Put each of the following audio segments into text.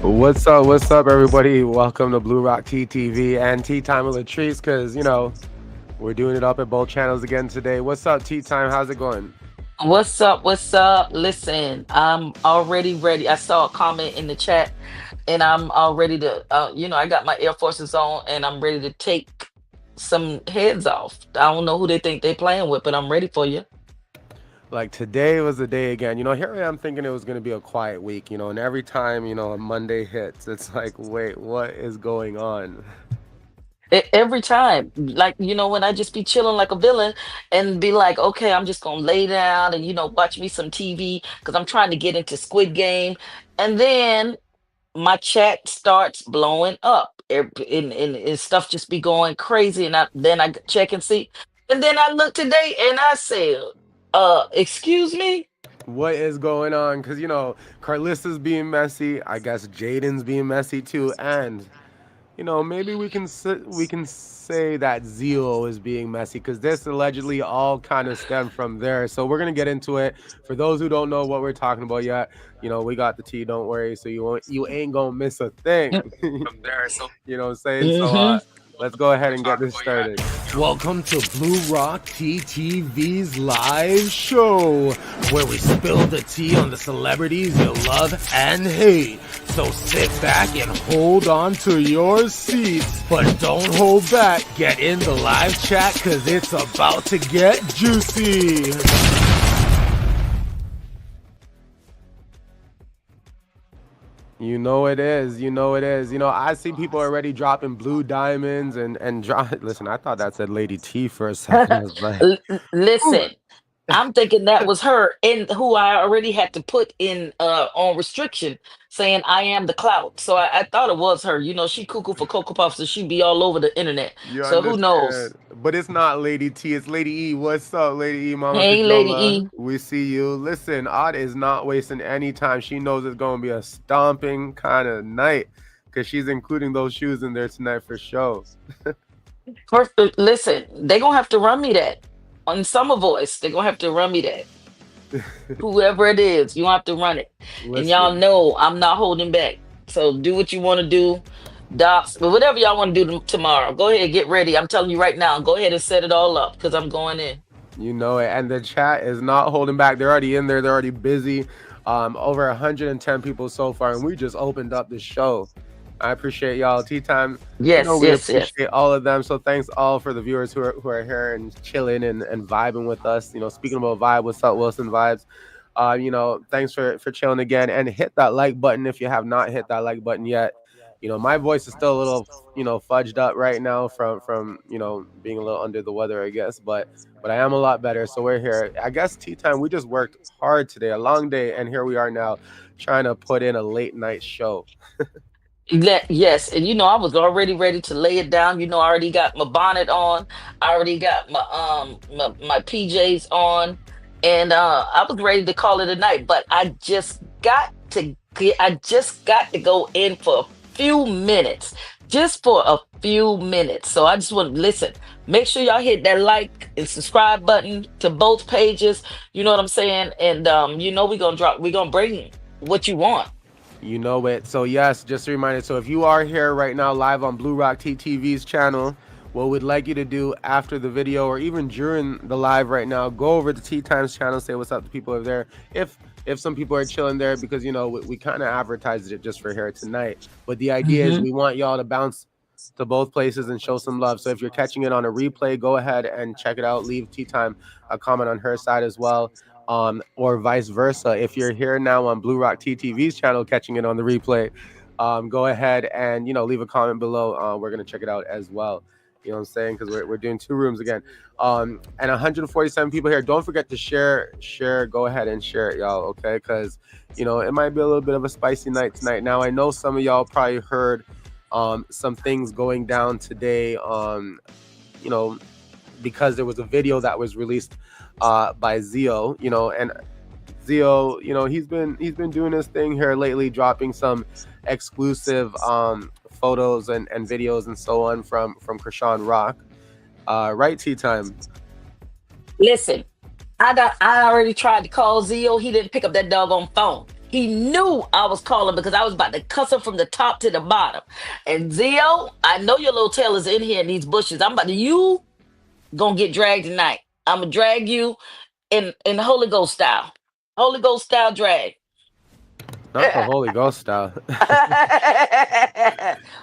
What's up, everybody? Welcome to Blue Rock TTV and Tea Time with Latrice, because, we're doing it up at both channels again today. What's up, Tea Time? How's it going? What's up? What's up? Listen, I'm already ready. I saw a comment in the chat and I'm all ready to, I got my Air Forces on and I'm ready to take some heads off. I don't know who they think they playing with, but I'm ready for you. Like, today was the day again. Here I am thinking it was going to be a quiet week, and every time, a Monday hits, it's like, wait, what is going on? Every time, like, when I just be chilling like a villain and be like, okay, I'm just gonna lay down and, watch me some TV because I'm trying to get into Squid Game. And then my chat starts blowing up and stuff just be going crazy and then I check and see and then I look today and I said excuse me. What is going on? Because, Carlissa's being messy. I guess Jaden's being messy too. And maybe we can say that Zeo is being messy because this allegedly all kind of stemmed from there. So we're gonna get into it. For those who don't know what we're talking about yet, we got the tea. Don't worry. So you ain't gonna miss a thing from there. So you know what I'm saying. So Hmm. let's go ahead and get this started. Welcome to Blue Rock TTV's live show, where we spill the tea on the celebrities you love and hate. So sit back and hold on to your seats, but don't hold back. Get in the live chat because it's about to get juicy. You know it is. You know it is. I see people already dropping blue diamonds and drop. Listen, I thought that said Lady T for a second. I was like, ooh. Listen, I'm thinking that was her and who I already had to put in on restriction saying I am the clout. So I thought it was her. She cuckoo for Cocoa Puffs and she be all over the internet. You So who knows? understand? But it's not Lady T. It's Lady E. What's up, Lady E? Mama Hey, Lady Cajola. E. We see you. Listen, Odd is not wasting any time. She knows it's going to be a stomping kind of night because she's including those shoes in there tonight for show. First, listen, they gonna have to run me that on Summer Voice. They gonna have to run me that. Whoever it is, you have to run it. And y'all Listen. know I'm not holding back. So do what you want to do, docs, but whatever y'all want to do tomorrow, go ahead, get ready. I'm telling you right now, go ahead and set it all up because I'm going in. You know it. And the chat is not holding back. They're already in there. They're already busy. Over 110 people so far, and we just opened up the show. I appreciate y'all. Tea time. Yes, We yes, yes. appreciate all of them. So thanks all for the viewers who are here and chilling and vibing with us. Speaking about vibe, what's up, Wilson Vibes? Thanks for chilling again and hit that like button if you have not hit that like button yet. My voice is still a little, fudged up right now from being a little under the weather, I guess, but I am a lot better. So we're here. I guess tea time. We just worked hard today, a long day, and here we are now, trying to put in a late night show. Yes, and I was already ready to lay it down. I already got my bonnet on. I already got my PJs on, and I was ready to call it a night. But I just got to go in for a few minutes, just for a few minutes. So I just want to listen. Make sure y'all hit that like and subscribe button to both pages. You know what I'm saying? And we're gonna bring what you want. You know it. So yes, just a reminder. So if you are here right now live on Blue Rock TTV's channel, what we'd like you to do after the video or even during the live right now, go over to Tea Times channel, say what's up to people over there. If some people are chilling there, because we kind of advertised it just for here tonight. But the idea is Mm-hmm. we want y'all to bounce to both places and show some love. So if you're catching it on a replay, go ahead and check it out. Leave Tea Time a comment on her side as well. Or vice versa. If you're here now on Blue Rock TTV's channel, catching it on the replay, go ahead and leave a comment below. We're gonna check it out as well. You know what I'm saying? Because we're doing two rooms again. And 147 people here. Don't forget to share. Go ahead and share it, y'all. Okay? Because it might be a little bit of a spicy night tonight. Now I know some of y'all probably heard some things going down today. You know, because there was a video that was released by Zeo, and Zeo, he's been doing his thing here lately, dropping some exclusive photos and videos and so on from Chrisean Rock. Right, tea time. Listen, I already tried to call Zeo. He didn't pick up that doggone phone. He knew I was calling because I was about to cuss him from the top to the bottom. And Zeo, I know your little tail is in here in these bushes. I'm about to, you gonna get dragged tonight. I'm gonna drag you in Holy Ghost style. Holy Ghost style drag. Not the Holy Ghost style.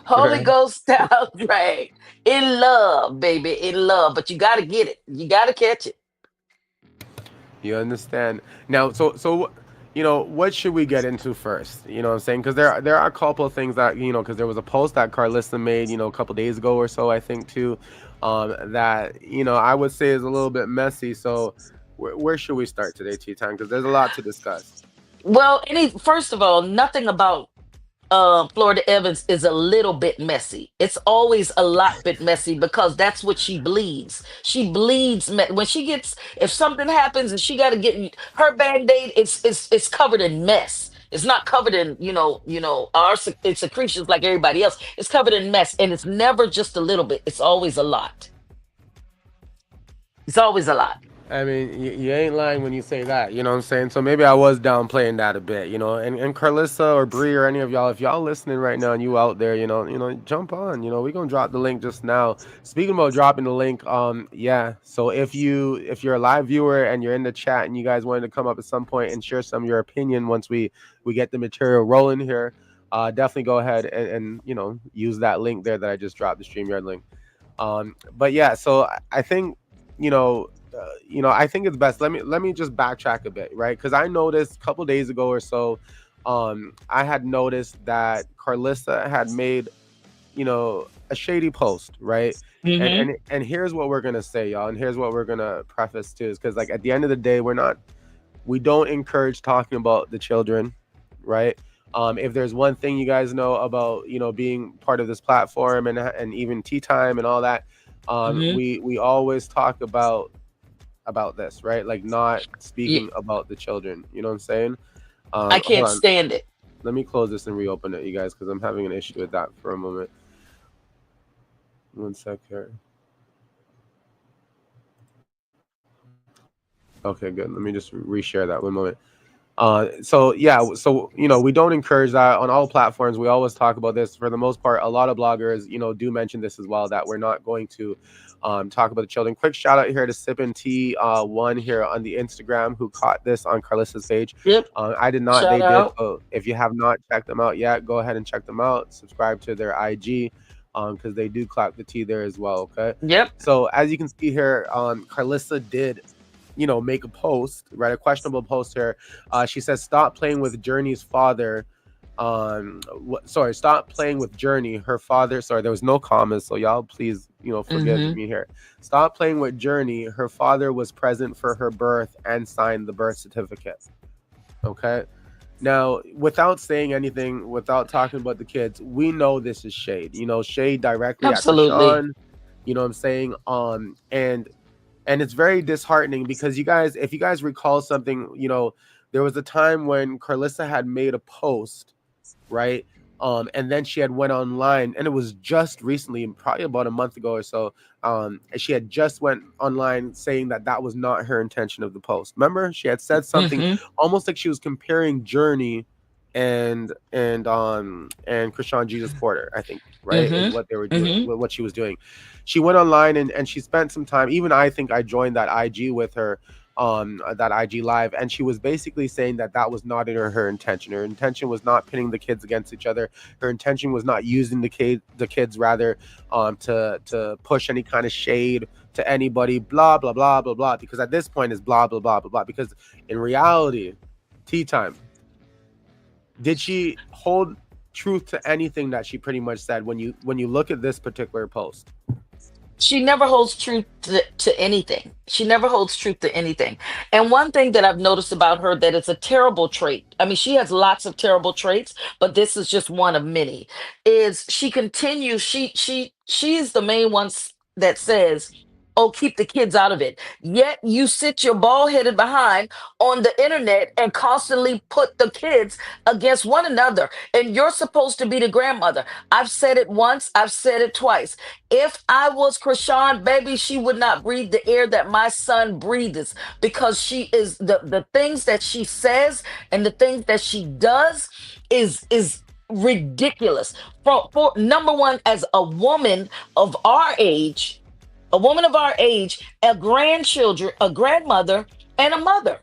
Holy Right? Ghost style drag. In love, baby. In love. But you gotta get it. You gotta catch it. You understand now? What should we get into first? You know what I'm saying? Because there are a couple of things that because there was a post that Karlissa made a couple days ago or so, I think too, that I would say is a little bit messy. So where should we start today, Tea Time? Because there's a lot to discuss. Well, first of all, nothing about Florida Evans is a little bit messy. It's always a lot bit messy because that's what she bleeds. She bleeds when she gets, if something happens and she got to get her band-aid, it's covered in mess. It's not covered in, our it's secretions like everybody else. It's covered in mess, and it's never just a little bit. It's always a lot. It's always a lot. I mean, you ain't lying when you say that. You know what I'm saying? So maybe I was downplaying that a bit. And Carlissa or Bree or any of y'all, if y'all listening right now and you out there, jump on. We gonna drop the link just now. Speaking about dropping the link, yeah. So if you're a live viewer and you're in the chat and you guys wanted to come up at some point and share some of your opinion once we get the material rolling here, definitely go ahead and use that link there that I just dropped, the StreamYard link. But yeah, so I think you know I think it's best. Let me just backtrack a bit, right? Because I noticed a couple days ago or so, I had noticed that Karlissa had made a shady post, right? And Mm-hmm. and here's what we're gonna say, y'all, and here's what we're gonna preface to is because like at the end of the day, we don't encourage talking about the children, right? If there's one thing you guys know about being part of this platform and even tea time and all that, Mm-hmm. we always talk about this, right? Like not Yeah, speaking about the children. You know what I'm saying? I Hold can't on. stand it. Let me close this and reopen it, you guys, because I'm having an issue with that for a moment. One sec here. Okay, good. Let me just reshare that one moment. So yeah, so we don't encourage that on all platforms. We always talk about this for the most part. A lot of bloggers, do mention this as well, that we're not going to talk about the children. Quick shout out here to Sip and Tea one here on the Instagram who caught this on Carlissa's page. Yep. I did not, Shout they did. out. So if you have not checked them out yet, go ahead and check them out. Subscribe to their IG because they do clap the tea there as well. Okay, Yep. so as you can see here, Carlissa did make a post, right? A questionable post here. She says, "Stop playing with Journey's father." Sorry, stop playing with Journey. Her father. Sorry, there was no commas, so y'all please, forgive Mm-hmm. me here. Stop playing with Journey. Her father was present for her birth and signed the birth certificate. Okay. Now, without saying anything, without talking about the kids, we know this is shade. Shade directly at Absolutely. Chrisean. You know what I'm saying? And it's very disheartening because you guys, if you guys recall something, there was a time when Karlissa had made a post, right? And then she had went online, and it was just recently, probably about a month ago or so. And she had just went online saying that that was not her intention of the post. Remember, she had said something Mm-hmm. almost like she was comparing Journey and Chrisean Jesus Porter, I think, right, is what they were Mm-hmm. doing, Mm-hmm. what she was doing. She went online and she spent some time. Even I think I joined that IG with her, that IG live, and she was basically saying that that was not in her intention. Her intention was not pitting the kids against each other. Her intention was not using the kids rather, to push any kind of shade to anybody. Blah blah blah blah blah. Because at this point, it's blah blah blah blah blah. Because in reality, tea time. Did she hold truth to anything that she pretty much said when you look at this particular post? She never holds truth to anything. She never holds truth to anything. And one thing that I've noticed about her that it's a terrible trait. I mean, she has lots of terrible traits, but this is just one of many. Is she continues? She is the main one that says oh, keep the kids out of it. Yet you sit your bald headed behind on the internet and constantly put the kids against one another. And you're supposed to be the grandmother. I've said it once, I've said it twice. If I was Chrisean, baby, she would not breathe the air that my son breathes, because she is the things that she says and the things that she does is ridiculous. For number one, as a woman of our age, a grandchildren, a grandmother, and a mother.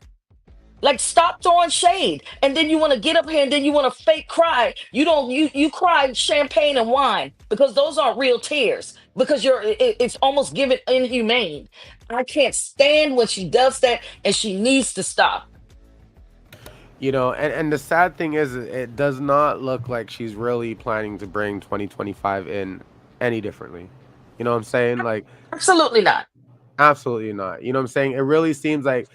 Like, stop throwing shade. And then you want to get up here and then you want to fake cry. You don't, you cry champagne and wine, because those aren't real tears. Because it's almost given inhumane. I can't stand when she does that, and she needs to stop. And the sad thing is, it does not look like she's really planning to bring 2025 in any differently. You know what I'm saying? Like, Absolutely not. absolutely not. You know what I'm saying? It really seems like,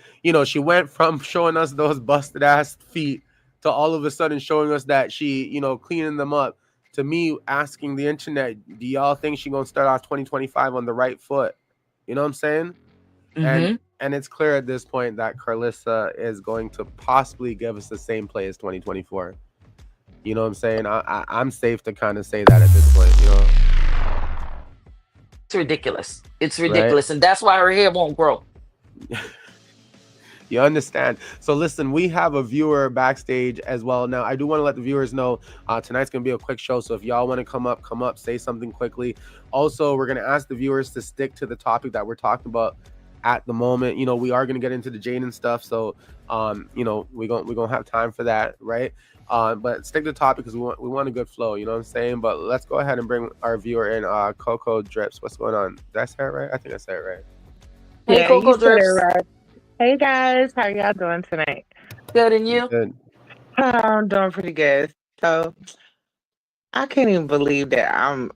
she went from showing us those busted ass feet to all of a sudden showing us that she, cleaning them up, to me asking the internet, do y'all think she gonna start off 2025 on the right foot? You know what I'm saying? And Hmm. and it's clear at this point that Karlissa is going to possibly give us the same play as 2024. You know what I'm saying? I'm safe to kind of say that at this point, It's ridiculous. It's right? ridiculous. And that's why her hair won't grow. You understand? So listen, we have a viewer backstage as well. Now, I do want to let the viewers know tonight's going to be a quick show. So if y'all want to come up, say something quickly. Also, we're going to ask the viewers to stick to the topic that we're talking about at the moment. We are going to get into the Jaden stuff. So, we're going to have time for that, right? But stick to the topic because we want a good flow. You know what I'm saying? But let's go ahead and bring our viewer in. Coco Drips. What's going on? Did I say it right? I think I said it right. Hey, Yeah, you Coco said it Drips. right. Hey guys, how y'all doing tonight? Good, and you? Good. I'm doing pretty good. So I can't even believe that I'm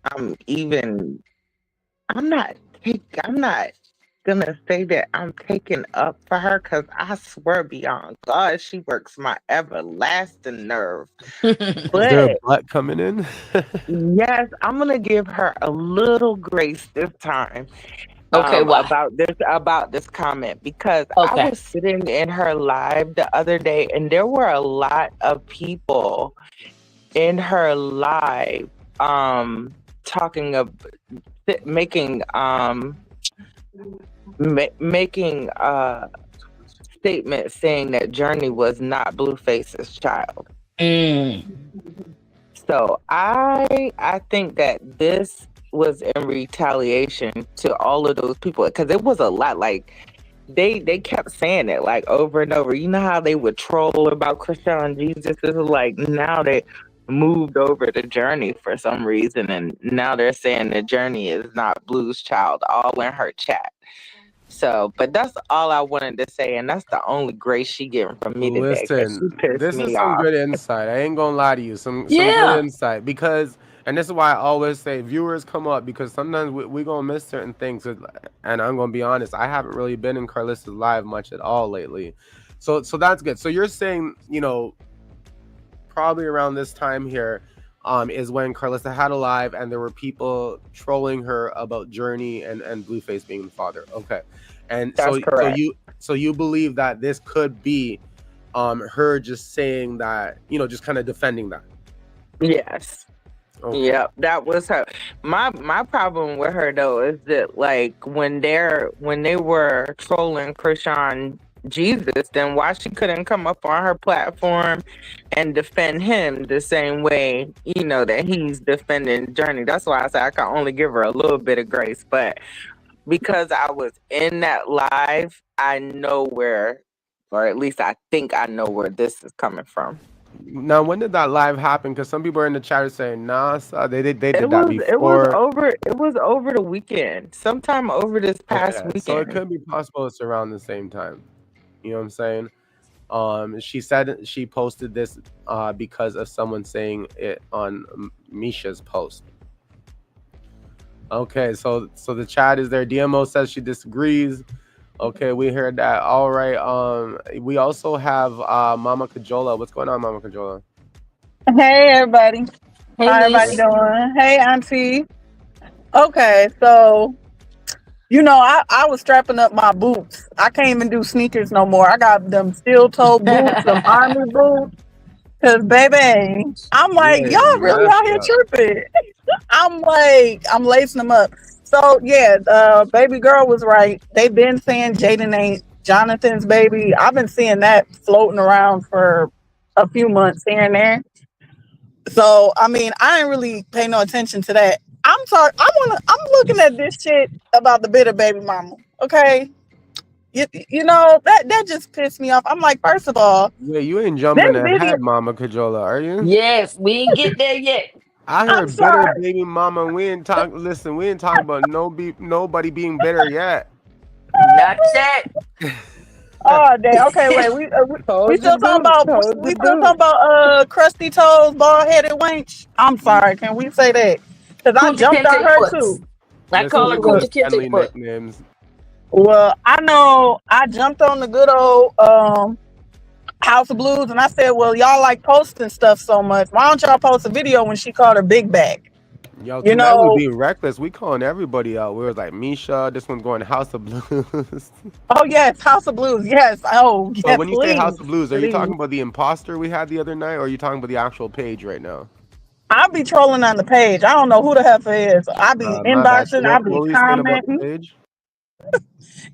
not gonna say that I'm taking up for her, because I swear beyond God, she works my everlasting nerve. Is there a But butt coming in? yes, I'm gonna give her a little grace this time. Okay, why? About this comment, because I Okay. was sitting in her live the other day and there were a lot of people in her live talking of making making statements saying that Journey was not Blueface's child. Mm. So I think that this was in retaliation to all of those people, because it was a lot. Like they kept saying it like over and over. You know how they would troll about Chrisean Jesus? It's like now they moved over the Journey for some reason, and now they're saying the Journey is not Blue's child, all in her chat. So, but that's all I wanted to say, and that's the only grace she getting from me today, because she Listen, pissed this is me some off. good insight. I ain't gonna lie to you. Some good Yeah. insight because, and this is why I always say viewers come up because sometimes we gonna miss certain things. And I'm gonna be honest, I haven't really been in Karlissa's live much at all lately. So that's good. So you're saying, probably around this time here, is when Karlissa had a live and there were people trolling her about Journey and Blueface being the father. Okay. And That's correct. you believe that this could be her just saying that, just kind of defending that. Yes. Okay. Yep, that was her. My problem with her though is that, like, when they were trolling Chrisean Jesus, then why she couldn't come up on her platform and defend him the same way, that he's defending Journey. That's why I say I can only give her a little bit of grace. But because I was in that live, I know where, or at least I think I know where this is coming from. Now, when did that live happen? Because some people are in the chat are saying, nah, they It did that was it was before. over it was over the weekend. Sometime over this past Okay. So it weekend. could be possible it's around the same time. You know what I'm saying? She said she posted this because of someone saying it on Misha's post. Okay, so the chat is there. DMO says she disagrees. Okay, we heard that. All right. We also have Mama Cajola. What's going on, Mama Cajola? Hey everybody, Hey, how everybody niece. doing? Hey auntie. Okay, so I was strapping up my boots. I can't even do sneakers no more. I got them steel toe boots, some army boots. Cause baby, I'm You like, y'all ain't really messed out here up. tripping. I'm like, I'm lacing them up. So yeah, baby girl was right. They've been saying Jaden ain't Jonathan's baby. I've been seeing that floating around for a few months here and there. So I mean, I ain't really pay no attention to that. I'm sorry. I'm looking at this shit about the bitter baby mama. Okay, that just pissed me off. I'm like, first of all, Yeah, you ain't this jumping video. ahead, Mama Cajola, are you? Yes, we ain't get there yet. I I'm heard bitter sorry. baby mama. We ain't talk. Listen, we ain't talking about nobody being bitter yet. Not yet. Oh damn. Okay, wait. We Hold your still talking boots. about Hold we your still talking boots. about crusty toes, bald headed wench. I'm sorry. Can we say that? Because I Kunta jumped on Kinte her Foots. too. I Listen, call her these are Well, Kunta just Kinte friendly Foot. nicknames. well, I know I jumped on the good old House of Blues, and I said, well, y'all like posting stuff so much. Why don't y'all post a video when she called her big bag? Yo, You tonight we know. being reckless. We calling everybody out. We was like Misha. This one's going House of Blues. Oh yes, House of Blues. Yes. Oh So yeah. when you say House Please, of Blues, are you please. talking about the imposter we had the other night, or are you talking about the actual page right now? I be trolling on the page. I don't know who the hell it is. I be My bad. So inboxing. I what be were you saying about the commenting. page?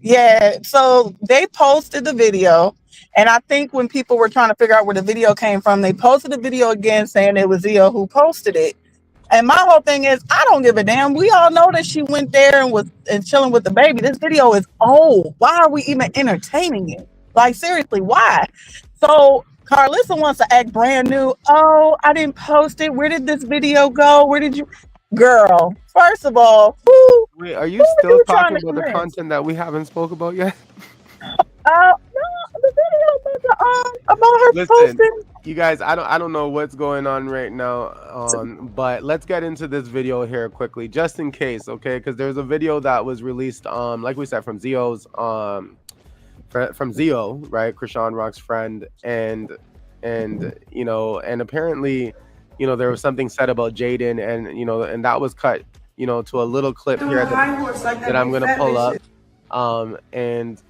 Yeah, so they posted the video, and I think when people were trying to figure out where the video came from, they posted the video again saying it was Zeo who posted it. And my whole thing is, I don't give a damn. We all know that she went there and was chilling with the baby. This video is old. Why are we even entertaining it? Like seriously, why? So Karlissa wants to act brand new. Oh, I didn't post it. Where did this video go? Where did you, girl? First of all, Wait, are who you are still you trying talking to about the convince? content that we haven't spoke about yet? No, the video about her Listen, posting. you guys, I don't know what's going on right now. But let's get into this video here quickly, just in case, okay? Because there's a video that was released, like we said, from Zeo's, from Zeo, right? Chrisean Rocks Friend, and and apparently, there was something said about Jaden, and and that was cut, to a little clip here that I'm gonna pull up. And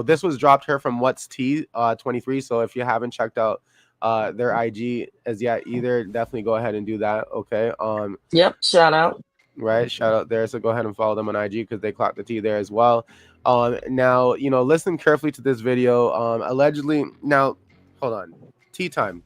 this was dropped here from What's T 23. So if you haven't checked out their IG as yet either, definitely go ahead and do that. Okay. Yep, shout out. Right. Shout out there. So go ahead and follow them on IG because they clocked the T there as well. Now, listen carefully to this video. Allegedly, now, hold on. Tea time.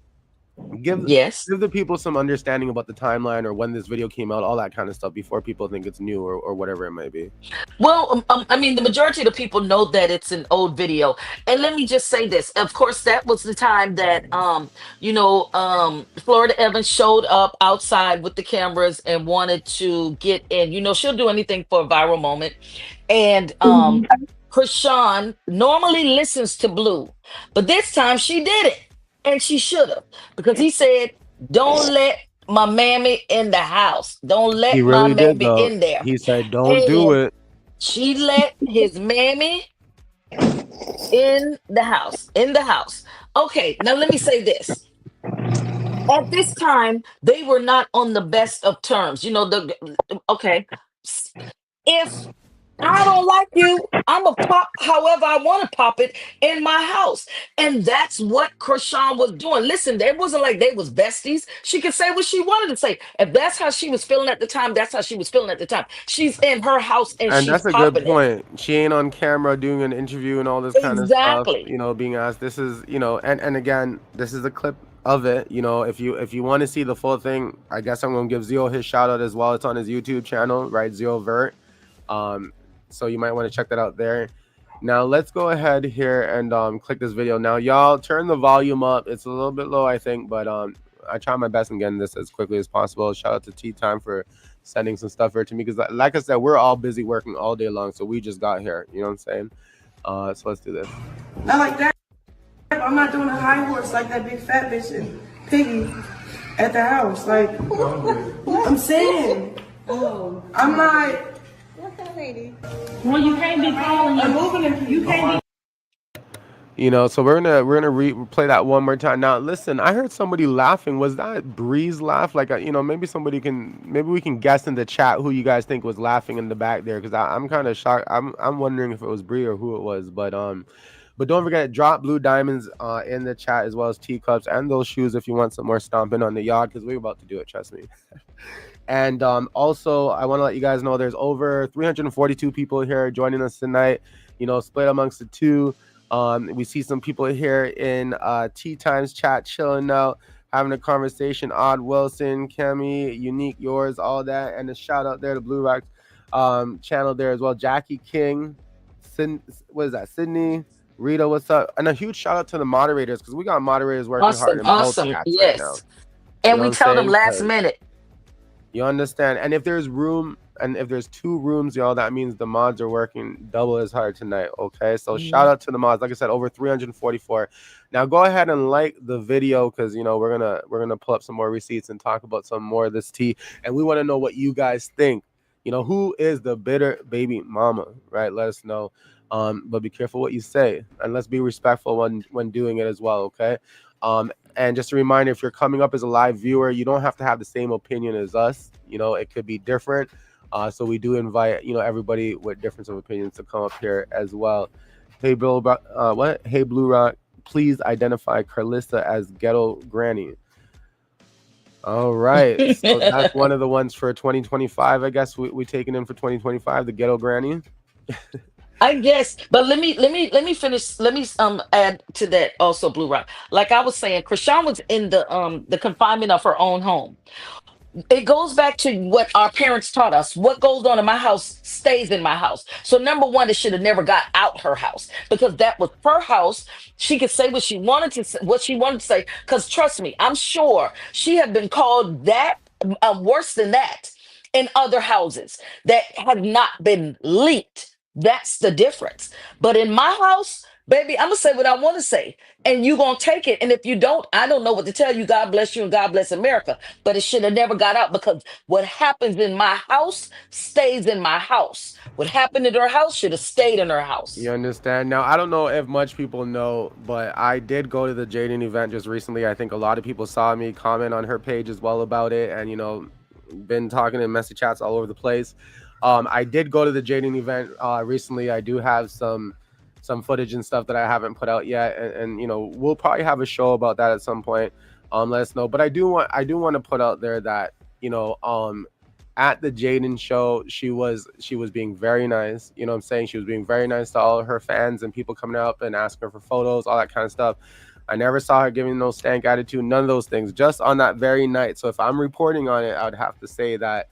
Give Yes. give the people some understanding about the timeline or when this video came out, all that kind of stuff before people think it's new or whatever it might be. Well, I mean, the majority of the people know that it's an old video, and let me just say this. Of course, that was the time that Florida Evans showed up outside with the cameras and wanted to get in. She'll do anything for a viral moment, and Chrisean normally listens to Blue, but this time she didn't, and she should have, because he said, "Don't let my mammy in the house. Don't He let my really did mammy though. in there." He said, "Don't do And it." she let his mammy in the house. In the house. Okay, now let me say this. At this time, they were not on the best of terms. Okay. If I don't like you, I'm going to pop however I want to pop it in my house. And that's what Chrisean was doing. Listen, it wasn't like they was besties. She could say what she wanted to say. If that's how she was feeling at the time, that's how she was feeling at the time. She's in her house and And she's that's a good popping it. point. She ain't on camera doing an interview and all this kind of stuff, Exactly. being asked. This is, and again, this is a clip of it. If you want to see the full thing, I guess I'm gonna give Zeo his shout out as well. It's on his YouTube channel, right? Zeovertt. So you might want to check that out there. Now let's go ahead here and click this video. Now y'all turn the volume up. It's a little bit low, I think, but I try my best in getting this as quickly as possible. Shout out to Tea Time for sending some stuff here to me, because like I said, we're all busy working all day long, so we just got here, you know what I'm saying? So let's do this. Not like that. I'm not doing a high horse like that big fat bitch and Piggy at the house. Like, I'm saying. I'm not. Well, you can't be calling. I'm moving and you can't be. So we're gonna replay that one more time. Now, listen, I heard somebody laughing. Was that Breeze laugh? Like, maybe we can guess in the chat who you guys think was laughing in the back there, because I'm kind of shocked. I'm wondering if it was Bree or who it was. But don't forget, drop blue diamonds in the chat, as well as teacups and those shoes if you want some more stomping on the yard, because we're about to do it. Trust me. And also, I want to let you guys know there's over 342 people here joining us tonight. Split amongst the two. We see some people here in Tea Times chat chilling out, having a conversation. Odd Wilson, Kemi, Unique, yours, all that, and a shout out there to Blue Rock channel there as well. Jackie King, what is that? Sydney, Rita, what's up? And a huge shout out to the moderators, because we got moderators working hard in both chats right now. And we tell them last minute. You understand? And if there's room, and if there's two rooms, y'all, that means the mods are working double as hard tonight. Okay, so shout out to the mods. Like I said, over 344. Now go ahead and like the video, because we're gonna pull up some more receipts and talk about some more of this tea, and we want to know what you guys think. Who is the bitter baby mama, right? Let us know. But be careful what you say, and let's be respectful when doing it as well. Okay. And just a reminder, if you're coming up as a live viewer, you don't have to have the same opinion as us. It could be different. So we do invite, everybody with difference of opinions to come up here as well. Hey, Blue Rock, please identify Karlissa as Ghetto Granny. All right. So that's one of the ones for 2025. I guess we taking in for 2025, the Ghetto Granny. I guess, but let me finish. Let me add to that also, Blue Rock. Like I was saying, Chrisean was in the confinement of her own home. It goes back to what our parents taught us. What goes on in my house stays in my house. So number one, it should have never got out her house, because that was her house. She could say what she wanted to say, Because trust me, I'm sure she had been called that, worse than that, in other houses that have not been leaked. That's the difference. But in my house, baby, I'm gonna say what I want to say, and you gonna take it. And if you don't, I don't know what to tell you. God bless you and God bless America. But it should have never got out, because what happens in my house stays in my house. What happened in her house should have stayed in her house. You understand? Now, I don't know if much people know, but I did go to the Jaidyn event just recently. I think a lot of people saw me comment on her page as well about it, and been talking in message chats all over the place. I did go to the Jaidyn event recently. I do have some footage and stuff that I haven't put out yet, and we'll probably have a show about that at some point. Let us know. But I do want to put out there that at the Jaidyn show, she was being very nice. You know what I'm saying? She was being very nice to all of her fans and people coming up and asking her for photos, all that kind of stuff. I never saw her giving no stank attitude, none of those things, just on that very night. So if I'm reporting on it, I would have to say that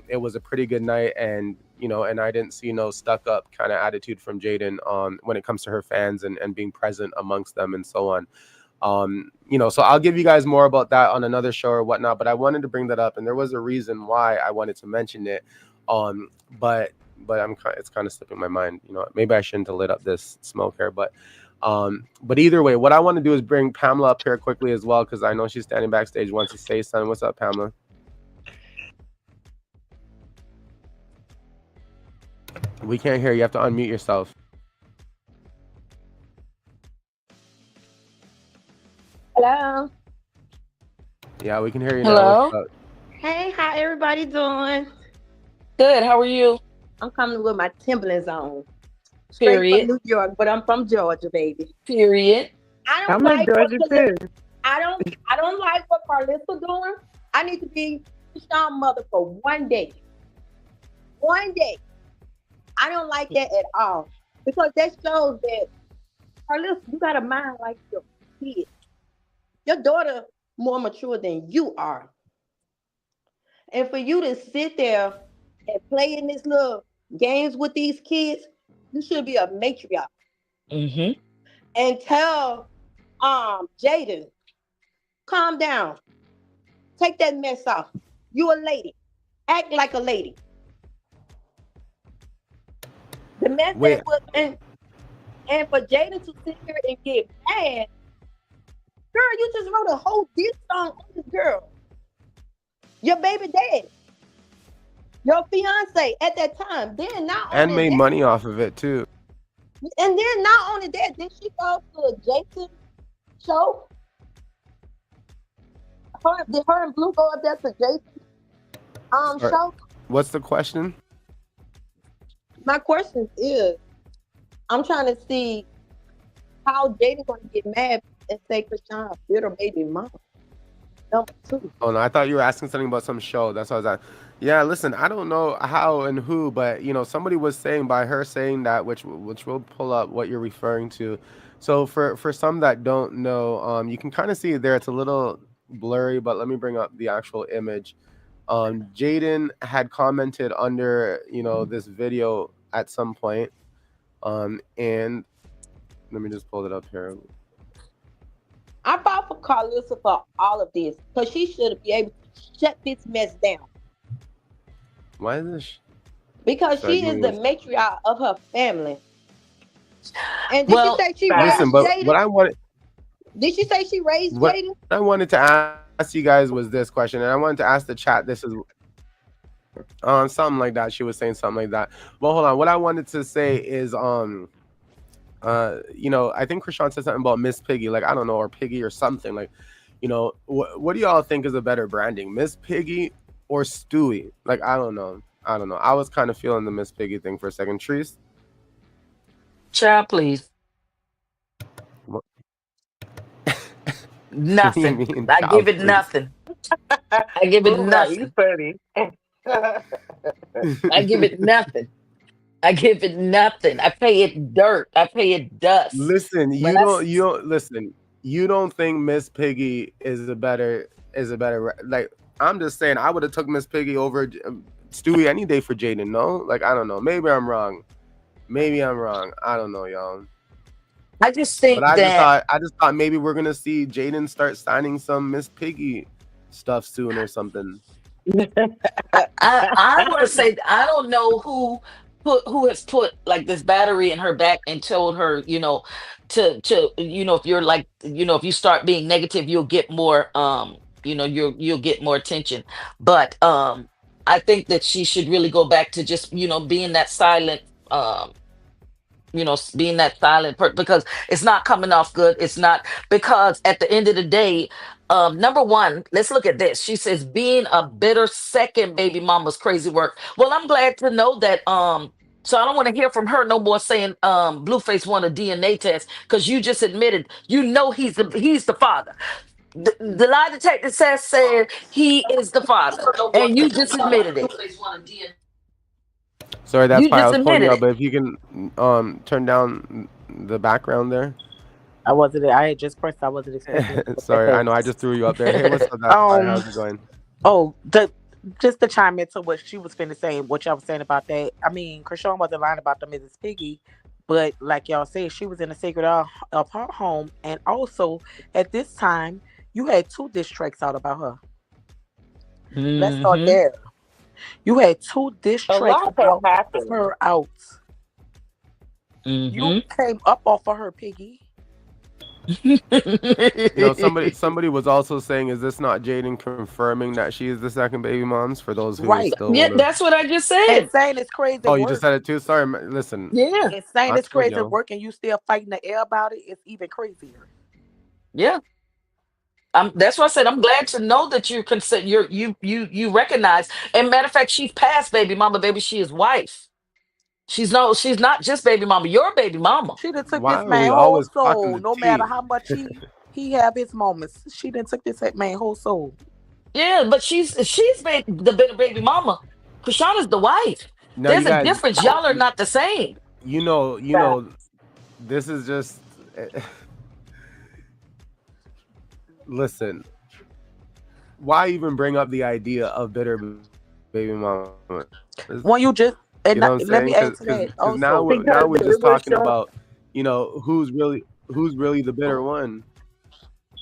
it was a pretty good night, and and I didn't see no stuck up kind of attitude from Jaidyn when it comes to her fans and being present amongst them and so on. So I'll give you guys more about that on another show or whatnot, but I wanted to bring that up, and there was a reason why I wanted to mention it. But it's kind of slipping my mind. Maybe I shouldn't have lit up this smoke here, but either way, what I want to do is bring Pamela up here quickly as well, because I know she's standing backstage, wants to say something. What's up, Pamela? We can't hear you. You have to unmute yourself. Hello. Yeah, we can hear you Hello? now. Hey, how everybody doing? Good. How are you? I'm coming with my Timberlands on. Straight Period. from New York, but I'm from Georgia, baby. Period. I'm in Georgia too. I don't like what Karlissa doing. I need to be Chrisean's mother for one day. One day. I don't like that at all, because that shows that Karlissa, you got a mind like your kid. Your daughter more mature than you are. And for you to sit there and play in this little games with these kids, you should be a matriarch. Mm-hmm. And tell Jaden, calm down. Take that mess off. You a lady. Act like a lady. The mess that was, and for Jaden to sit here and get mad, girl, you just wrote a whole diss song on this girl. Your baby daddy, your fiance at that time, then not and only made that, money off of it too. And then not only that, did she go to Jason show? Did her and Blue go up there to Jason Sorry, show? what's the question? My question is, I'm trying to see how Jaden gonna get mad and say Chrisean bitter baby mom. Number two. Oh no, I thought you were asking something about some show. That's what I was at. Yeah, listen, I don't know how and who, but somebody was saying by her saying that, which will pull up what you're referring to. So for some that don't know, you can kind of see it there. It's a little blurry, but let me bring up the actual image. Jaden had commented under this video at some point, and let me just pull it up here. I fought for Karlissa for all of this because she should be able to shut this mess down. Why is this? Because Sorry, she give is me the one. matriarch of her family. And did Well, she say she Listen, raised but Jaden? Did she say she raised what Jaden? I wanted to ask you guys was this question, and I wanted to ask the chat. This is something like that. She was saying something like that. Well, hold on. What I wanted to say is I think Chrisean said something about Miss Piggy, like I don't know, or Piggy or something. Like, what do y'all think is a better branding, Miss Piggy or Stewie? Like, I don't know. I was kind of feeling the Miss Piggy thing for a second. Trees. child, please. What, what do you Nothing. mean, I give child, it please? nothing. I give it Blue got you nothing. funny. I give it nothing. I give it nothing. I pay it dirt. I pay it dust. Listen, When you don't think Miss Piggy is a better like. I'm just saying, I would have took Miss Piggy over Stewie any day for Jaden. No, like I don't know. Maybe I'm wrong. I don't know, y'all. I just But think that I just thought maybe we're gonna see Jaden start signing some Miss Piggy stuff soon or something. I want to say I don't know who has put like this battery in her back and told her, to if you're like, if you start being negative, you'll get more you'll get more attention. But I think that she should really go back to just, being that silent, um being that silent because it's not coming off good. It's not, because at the end of the day, number one, let's look at this. She says being a bitter second baby mama's crazy work. Well, I'm glad to know that. So I don't want to hear from her no more saying Blueface want a DNA test, because you just admitted he's the father. The lie detector test said he is the father, and you just admitted it. Sorry, that's You why I just was pulling you admitted up. it. But if you can turn down the background there. I wasn't. I had just pressed. I wasn't expecting it. What the Sorry, I heck? know I just threw you up there. Hey, what's up? That's fine. How's it going? Oh, just to chime into what she was finna say, what y'all was saying about that. I mean, Chrisean wasn't lying about the Mrs. Piggy, but like y'all said, she was in the sacred of her home, and also at this time, you had 2 diss tracks out about her. Let's start Hmm. there. You had 2 diss A tracks lot has about happened. her out. You Hmm. came up off of her, Piggy. Somebody was also saying, is this not Jaden confirming that she is the second baby mom's? For those who Right. still Yeah, want to. that's what I just And said. saying it's crazy Oh, you just work. said it too. Sorry, listen. Yeah, And saying I it's told crazy y'all. work and you still fighting the air about it, it's even crazier. yeah. That's why I said I'm glad to know that you consider you recognize. And matter of fact, she's past baby mama, baby. She is wife. She's not just baby mama. Your baby mama. She done took Why this are we man whole always talking soul, the no matter tea? how much he have his moments. She done took this man whole soul. Yeah, but she's made the better baby mama. Krishana's the wife. Now, There's you a guys, difference. Y'all are not the same. you know, this is just. Listen, why even bring up the idea of bitter baby mama? When you just You know what I'm let me saying? add to that Because now also. Because we're it just was talking showing. about who's really the bitter one.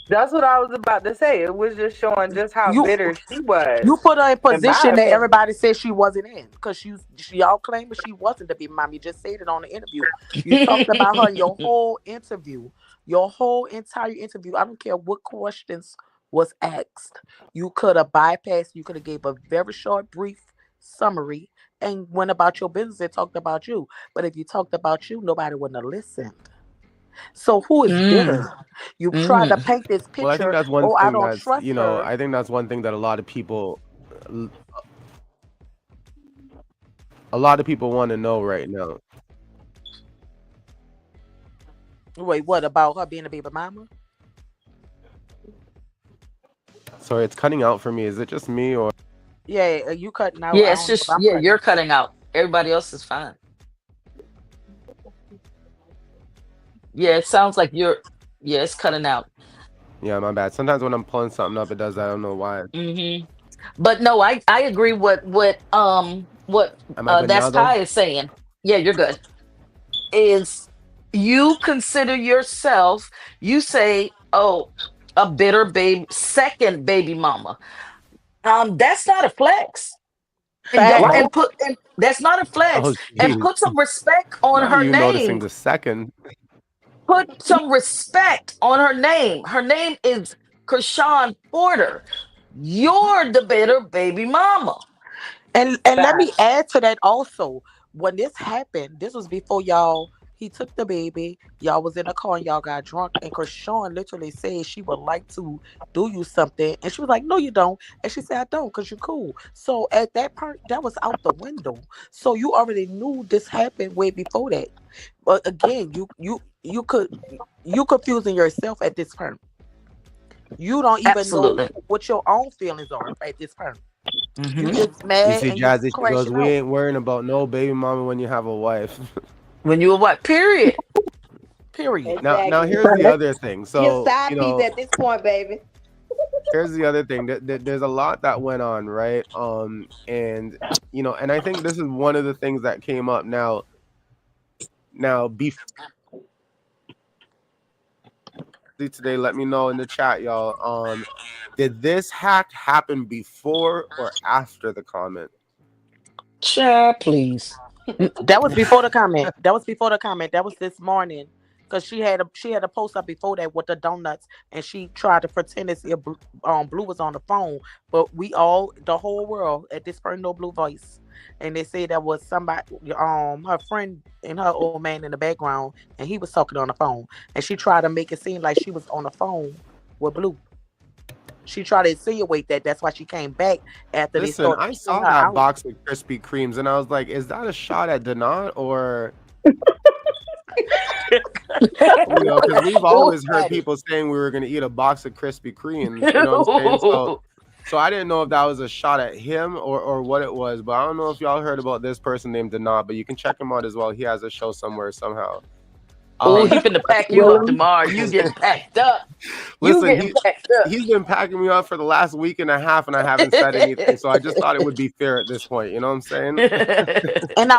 That's what I was about to say. It was just showing just how You bitter she was, you put her in in my position that opinion. everybody said she wasn't in because she all claimed that she wasn't to be mom. You just said it on the interview. You talked about her in your whole interview, your whole entire interview. I don't care what questions was asked. You could have bypassed. You could have gave a very short, brief summary and went about your business and talked about you. But if you talked about you, nobody wouldn't have listened. So who is Mm, bitter? You try to mm. paint this Well, I think picture. that's one Oh, I thing don't that's, trust her. I think that's one thing that a lot of people want to know right now. Wait, what about her being a baby mama? Sorry, it's cutting out for me. Is it just me or? Yeah, you cutting out. Yeah, I it's don't know if just I'm yeah, cutting you're out. cutting out. Everybody else is fine. Yeah, it sounds like you're. Yeah, it's cutting out. Yeah, my bad. Sometimes when I'm pulling something up, it does that. I don't know why. But no, I agree what Am I good now that's though? Kai is saying. Yeah, you're good. Is you consider yourself? You say, oh, a bitter baby, second baby mama. That's not a flex. And that Facts. and that's not a Oh, flex. And jeez. put some respect on Not her you noticing name. the second. Put some respect on her name. Her name is Chrisean Porter. You're the bitter baby mama. And let me Facts. add to that also. When this happened, this was before y'all. He took the baby. Y'all was in a car and y'all got drunk. And Chrisean literally said she would like to do you something, and she was like, "No, you don't." And she said, "I don't, cause you're cool." So at that point, that was out the window. So you already knew this happened way before that. But again, you confusing yourself at this point. You don't even know Absolutely. what your own feelings are at this point. You Hmm. just You mad see, and you Jazzy, she goes, crashing "We out. ain't worrying about no baby mama when you have a wife." When you were what? Period. Period. Now Exactly. here's the other thing. She a So, side piece at this point, baby. here's the other thing. There's a lot that went on, right? And and I think this is one of the things that came up now. Now, before today, let me know in the chat, y'all. Did this hack happen before or after the comment? Child, please. That was before the comment. That was before the comment. That was this morning. Cause she had a post up before that with the donuts, and she tried to pretend as if Blue was on the phone, but the whole world at this point no Blue voice, and they said that was somebody, her friend and her old man in the background, and he was talking on the phone, and she tried to make it seem like she was on the phone with Blue. She tried to insinuate that that's why she came back after they Listen, started I kicking saw her that out. box of Krispy Kremes and I was like, is that a shot at Denat or because we've Ooh, always heard Patty. people saying we were going to eat a box of Krispy Kremes, you know what I'm saying? So I didn't know if that was a shot at him or what it was, but I don't know if y'all heard about this person named Denat, but you can check him out as well. He has a show somewhere somehow. Oh, he Um, finna pack you up tomorrow. You getting packed up. You listen, getting packed he's been packing me up for the last week and a half, and I haven't said anything. So I just thought it would be fair at this point. You know what I'm saying? up. And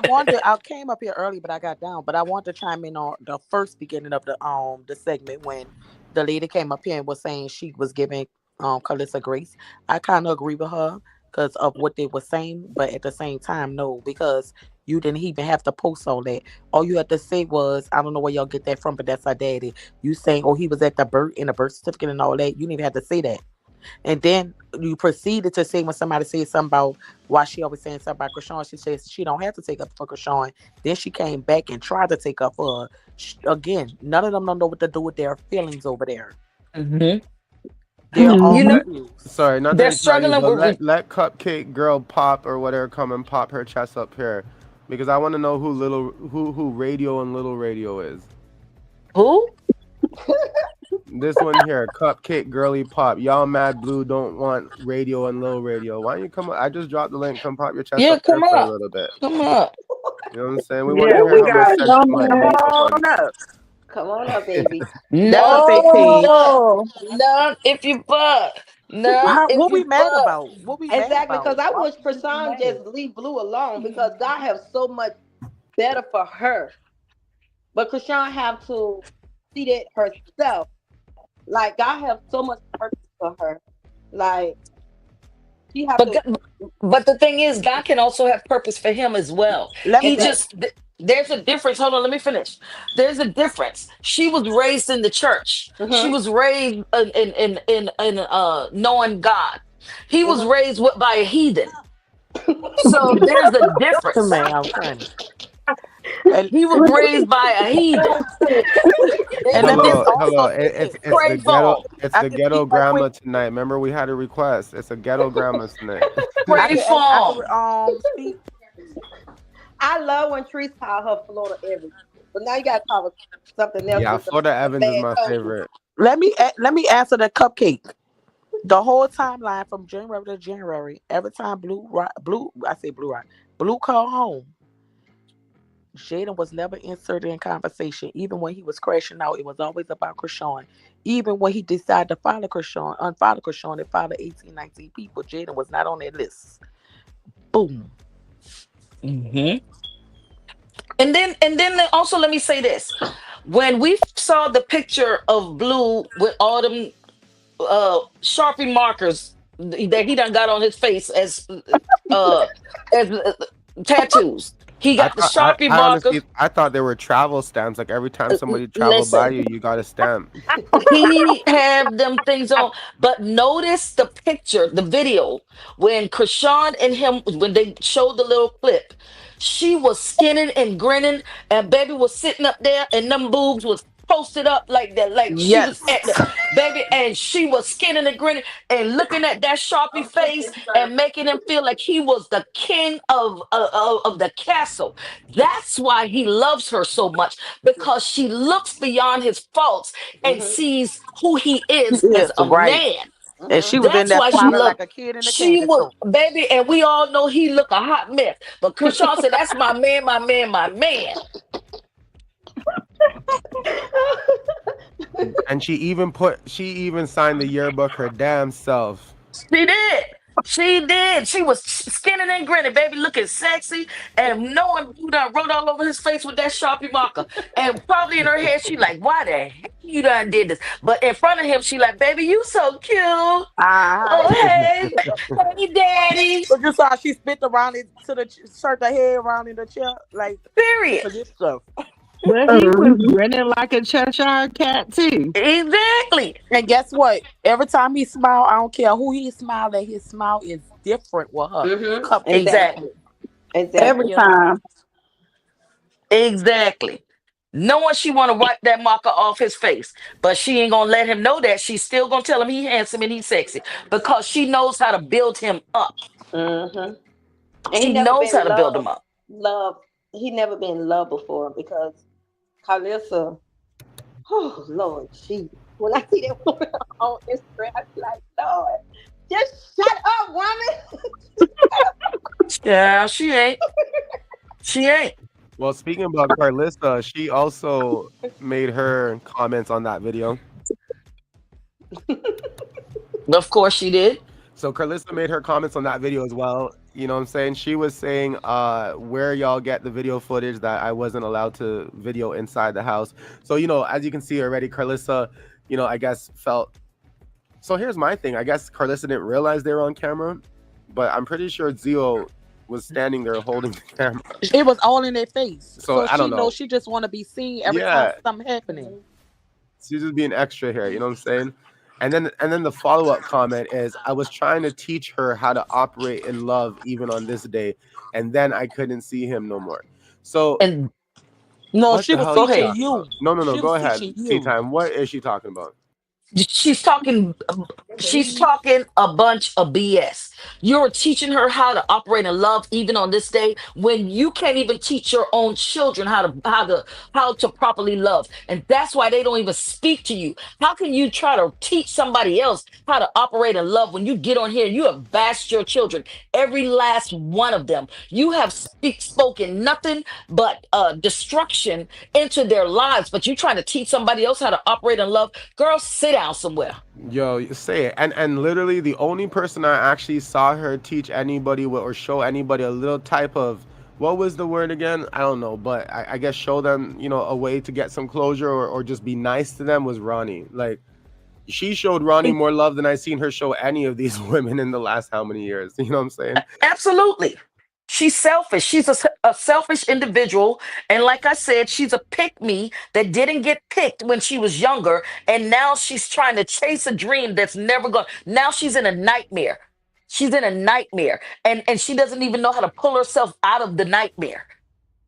I came up here early, but I got down. But I wanted to chime in on the first beginning of the segment when the lady came up here and was saying she was giving Karlissa grace. I kind of agree with her because of what they were saying, but at the same time, no, because you didn't even have to post all that. All you had to say was, I don't know where y'all get that from, but that's our daddy. You saying, oh, he was at the birth in the birth certificate and all that. You didn't even have to say that. And then you proceeded to say when somebody said something about why she always saying something about Chrisean, she says she don't have to take up for Chrisean. Then she came back and tried to take up for her. Again, none of them don't know what to do with their feelings over there. Hmm. They're all You know, confused. Sorry, not to they're interrupt you, struggling but with. let Cupcake Girl Pop or whatever come and pop her chest up here, because I want to know who Radio and Little Radio is. Who? This one here, Cupcake Girly Pop. Y'all mad Blue don't want Radio and Little Radio. Why don't you come up? I just dropped the link. Come pop your chest Yeah, up here come for a up. little bit. Come up. You know what I'm saying? We want to Yeah, hear we how Come Miss got on, Central come might baby. be Come on. on doing. up. Come on up, baby. That's a None fake if you page. buck. Oh, None if you buck. None if What we you mad buck. about? What we mad Exactly, because about? I Why wish would you be Chrisean mad? just leave Blue alone because God have so much better for her. But Chrisean have to see that herself. Like God have so much purpose for her. Like she have But to. but the thing is, God can also have purpose for him as well. Let me He let Exactly. just there's a difference. Hold on, let me finish. There's a difference. She was raised in the church. She Mhm. was raised in knowing God. He was Mhm. raised by a heathen. So there's a difference. Man, I'm funny. And, He was raised by a heathen. and let Baby, me this also say this. pray for him. It's I the can ghetto speak right grandma quick. tonight. Remember we had a request. It's a ghetto grandma tonight. Pray I for him. can speak. I love when Trees call her Florida Evans. But now you gotta call her something else Yeah, with Florida the Evans is bad my tone. favorite. Let me answer the cupcake. The whole timeline from January to January, every time Blue called home, Jaden was never inserted in conversation. Even when he was crashing out, it was always about Chrisean. Even when he decided to unfollow Chrisean and follow 18, 19 people, Jaden was not on that list. Boom. Hmm. And then also let me say this. When we saw the picture of Blue with all them Sharpie markers that he done got on his face uh as tattoos. He got the Sharpie I marker. honestly I thought they were travel stamps. Like every time somebody traveled by Listen, you, you got a stamp. he have them things on. But notice the picture, the video, when Chrisean and him, when they showed the little clip, she was skinning and grinning, and baby was sitting up there, and them boobs was posted up like that, like she was Yes. at the baby, and she was skinning and grinning and looking at that Sharpie face and making him feel like he was the king of the castle. That's why he loves her so much, because she looks beyond his faults and Mm-hmm. sees who he is as Yes, a right. man. And Mm-hmm. she was in That's there why she smiling like loved. a kid in a She candy was store. baby, and we all know he look a hot mess. But Krishan said, "That's my man, my man, my man." And she even signed the yearbook her damn self. She did. She did. She was skinning and grinning, baby, looking sexy, and knowing you done wrote all over his face with that Sharpie marker. And probably in her head, she like, "Why the heck you done did this?" But in front of him, she like, "Baby, you so cute. Oh, Uh-huh. hey, hey, daddy." But you saw she spit around it to the shirt, the hair around in the chair. Like, Period. forget stuff. But he was grinning like a Cheshire cat too. Exactly. And guess what? Every time he smiled, I don't care who he smiled at, his smile is different with her. Mm-hmm. Cupcake Exactly. smile. Exactly. Exactly. every You know? time. Exactly. Knowing she want to wipe that marker off his face, but she ain't gonna let him know that. She's still gonna tell him he handsome and he's sexy because she knows how to build him up. Mm-hmm. And he She never knows how been to build him loved. up. Love. He never been in love before because Karlissa. Oh Lord, she. When I see that woman on Instagram, I be like, Lord, just shut up, woman. Yeah, she ain't. She ain't. Well, speaking about Karlissa, she also made her comments on that video. Of course she did. So Karlissa made her comments on that video as well. You know what I'm saying? She was saying where y'all get the video footage that I wasn't allowed to video inside the house. So, as you can see already, Karlissa, I guess felt. So here's my thing. I guess Karlissa didn't realize they were on camera, but I'm pretty sure Zeo was standing there holding the camera. It was all in their face. So So I she don't know. knows she just want to be seen every time Yeah, something happening. she's just being extra here. You know what I'm saying? And then the follow-up comment is, I was trying to teach her how to operate in love even on this day, and then I couldn't see him no more. So And No, what she the was hell is go she teaching ahead. talking about? you. No, She go was ahead. teaching Tea you. time. What is she talking about? She's talking she's talking a bunch of BS. You're teaching her how to operate in love even on this day when you can't even teach your own children how to properly love. And that's why they don't even speak to you. How can you try to teach somebody else how to operate in love when you get on here and you have bashed your children, every last one of them. You have spoken nothing but destruction into their lives, but you trying to teach somebody else how to operate in love. Girl, sit down somewhere. Yo, you say it. And literally the only person I actually saw her teach anybody or show anybody a little type of, what was the word again? I don't know, but I guess show them, a way to get some closure, or just be nice to them, was Ronnie. Like, she showed Ronnie more love than I've seen her show any of these women in the last how many years. You know what I'm saying? Absolutely. She's selfish. She's a selfish individual. And like I said, she's a pick me that didn't get picked when she was younger. And now she's trying to chase a dream that's never gone. Now she's in a nightmare. She's in a nightmare, and she doesn't even know how to pull herself out of the nightmare.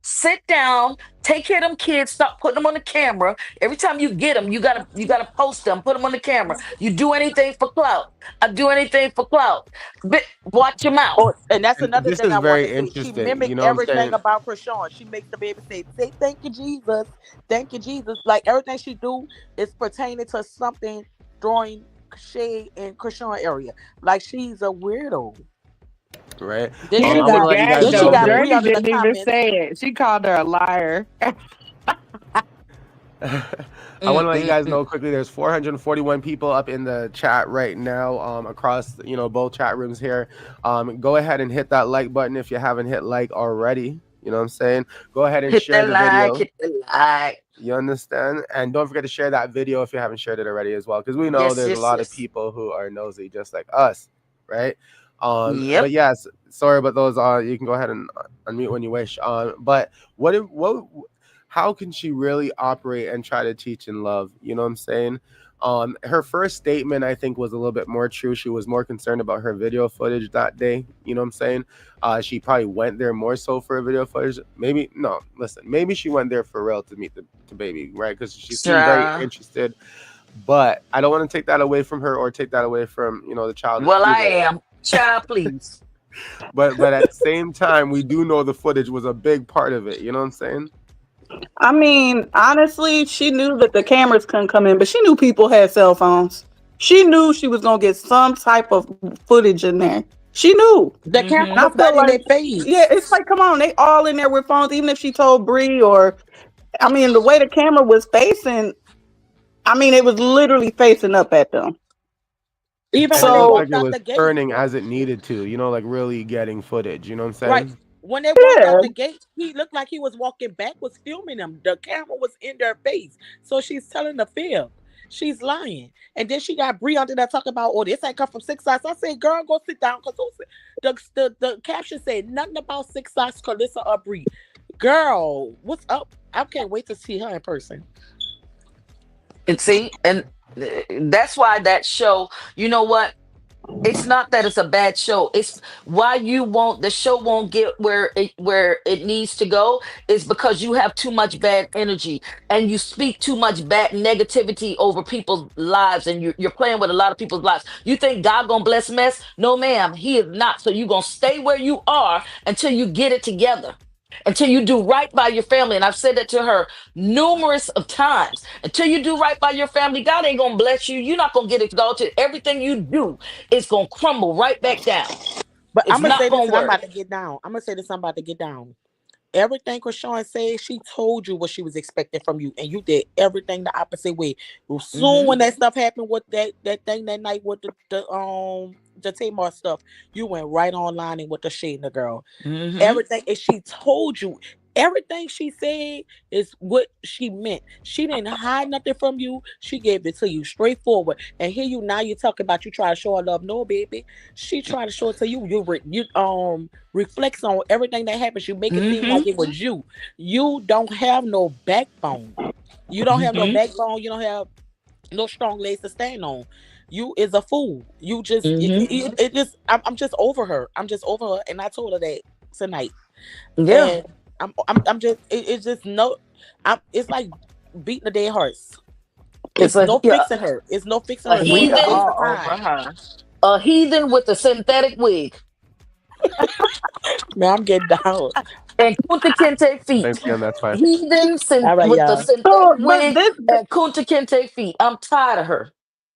Sit down, take care of them kids, stop putting them on the camera. Every time you get them, you gotta post them, put them on the camera. You do anything for clout. I do anything for clout. Watch your mouth. Oh, and that's And another this thing is I want very to say. She interesting. You mimicked know what I'm everything saying? about Chrisean. She makes the baby say thank you, Jesus. Thank you, Jesus. Like everything she do is pertaining to something throwing shade in Chrisean area. Like she's a weirdo. Right. Then You she I want to got let you forgot guys then she though. know got here. Bree Journey under the didn't even comments. say it. She called her a liar. I want to let you guys know quickly. There's 441 people up in the chat right now, across both chat rooms here. Go ahead and hit that like button if you haven't hit like already. You know what I'm saying? Go ahead and Hit share the the like, video. hit the like. You understand? And don't forget to share that video if you haven't shared it already as well, because we know Yes, there's a yes, lot of yes. people who are nosy just like us, right? But Yep. yes, sorry about those. You can go ahead and unmute when you wish. But how can she really operate and try to teach in love? You know what I'm saying? Her first statement, I think, was a little bit more true. She was more concerned about her video footage that day. You know what I'm saying? She probably went there more so for a video footage. Maybe no. Listen, maybe she went there for real to meet the baby, right? Because she seemed very Sure. interested. But I don't want to take that away from her or take that away from the child Well, I either. am. Child, please. But at the same time, we do know the footage was a big part of it. You know what I'm saying? I mean, honestly, she knew that the cameras couldn't come in, but she knew people had cell phones. She knew she was gonna get some type of footage in there. She knew. The camera And I was feel not in their like, face. yeah, it's like, come on, they all in there with phones. Even if she told Bree, or, I mean, the way the camera was facing, I mean, it was literally facing up at them. Even And when it they looked So, like walked it out was the gate, turning as it needed to. Like really getting footage. You know what I'm right? saying? When they walked yeah, out the gate, he looked like he was walking backwards, filming them. The camera was in their face, so she's telling the fib. She's lying, and then she got Bree under there talking about, "Oh, this ain't come from Six Sides." I said, "Girl, go sit down," because the caption said nothing about Six Sides, Karlissa, or Bree. Girl, what's up? I can't wait to see her in person. And see, and that's why that show, you know what? It's not that it's a bad show. It's why the show won't get where it needs to go is because you have too much bad energy and you speak too much bad negativity over people's lives, and you're playing with a lot of people's lives. You think God gonna bless mess? No, ma'am, he is not. So you gonna stay where you are until you get it together. Until you do right by your family. And I've said that to her numerous of times. Until you do right by your family, God ain't gonna bless you. You're not gonna get exalted. Everything you do is gonna crumble right back down. But It's I'm gonna not say this, gonna and I'm work. about to get down. I'm gonna say this, I'm about to get down. Everything Chrisean said, she told you what she was expecting from you, and you did everything the opposite way. Soon, when that stuff happened with that thing that night with the Tamar stuff, you went right online and with the shade in the girl. Mm-hmm. Everything, and she told you everything she said is what she meant. She didn't hide nothing from you. She gave it to you straightforward. And here you now you talking about you try to show her love. No, baby, she tried to show it to you. You reflects on everything that happens. You make it seem Mm-hmm. like it was you. You don't have no backbone. You don't have no Mm-hmm. backbone. You don't have no strong legs to stand on. You is a fool. You just Mm-hmm. it just I'm just over her. I'm just over her, and I told her that tonight. Yeah. And I'm just it's just no. It's like beating a dead horse. It's It's a no yeah, fixing her. It's no fixing a her. It's only We a heathen, waste of all over time. her. a heathen with a synthetic wig Man, I'm getting down. and Kunta Kinte Thanks feet. again. That's fine. Heathen All right, with the y'all. synthetic so, but wig this, and Kunta Kinte feet. I'm tired of her.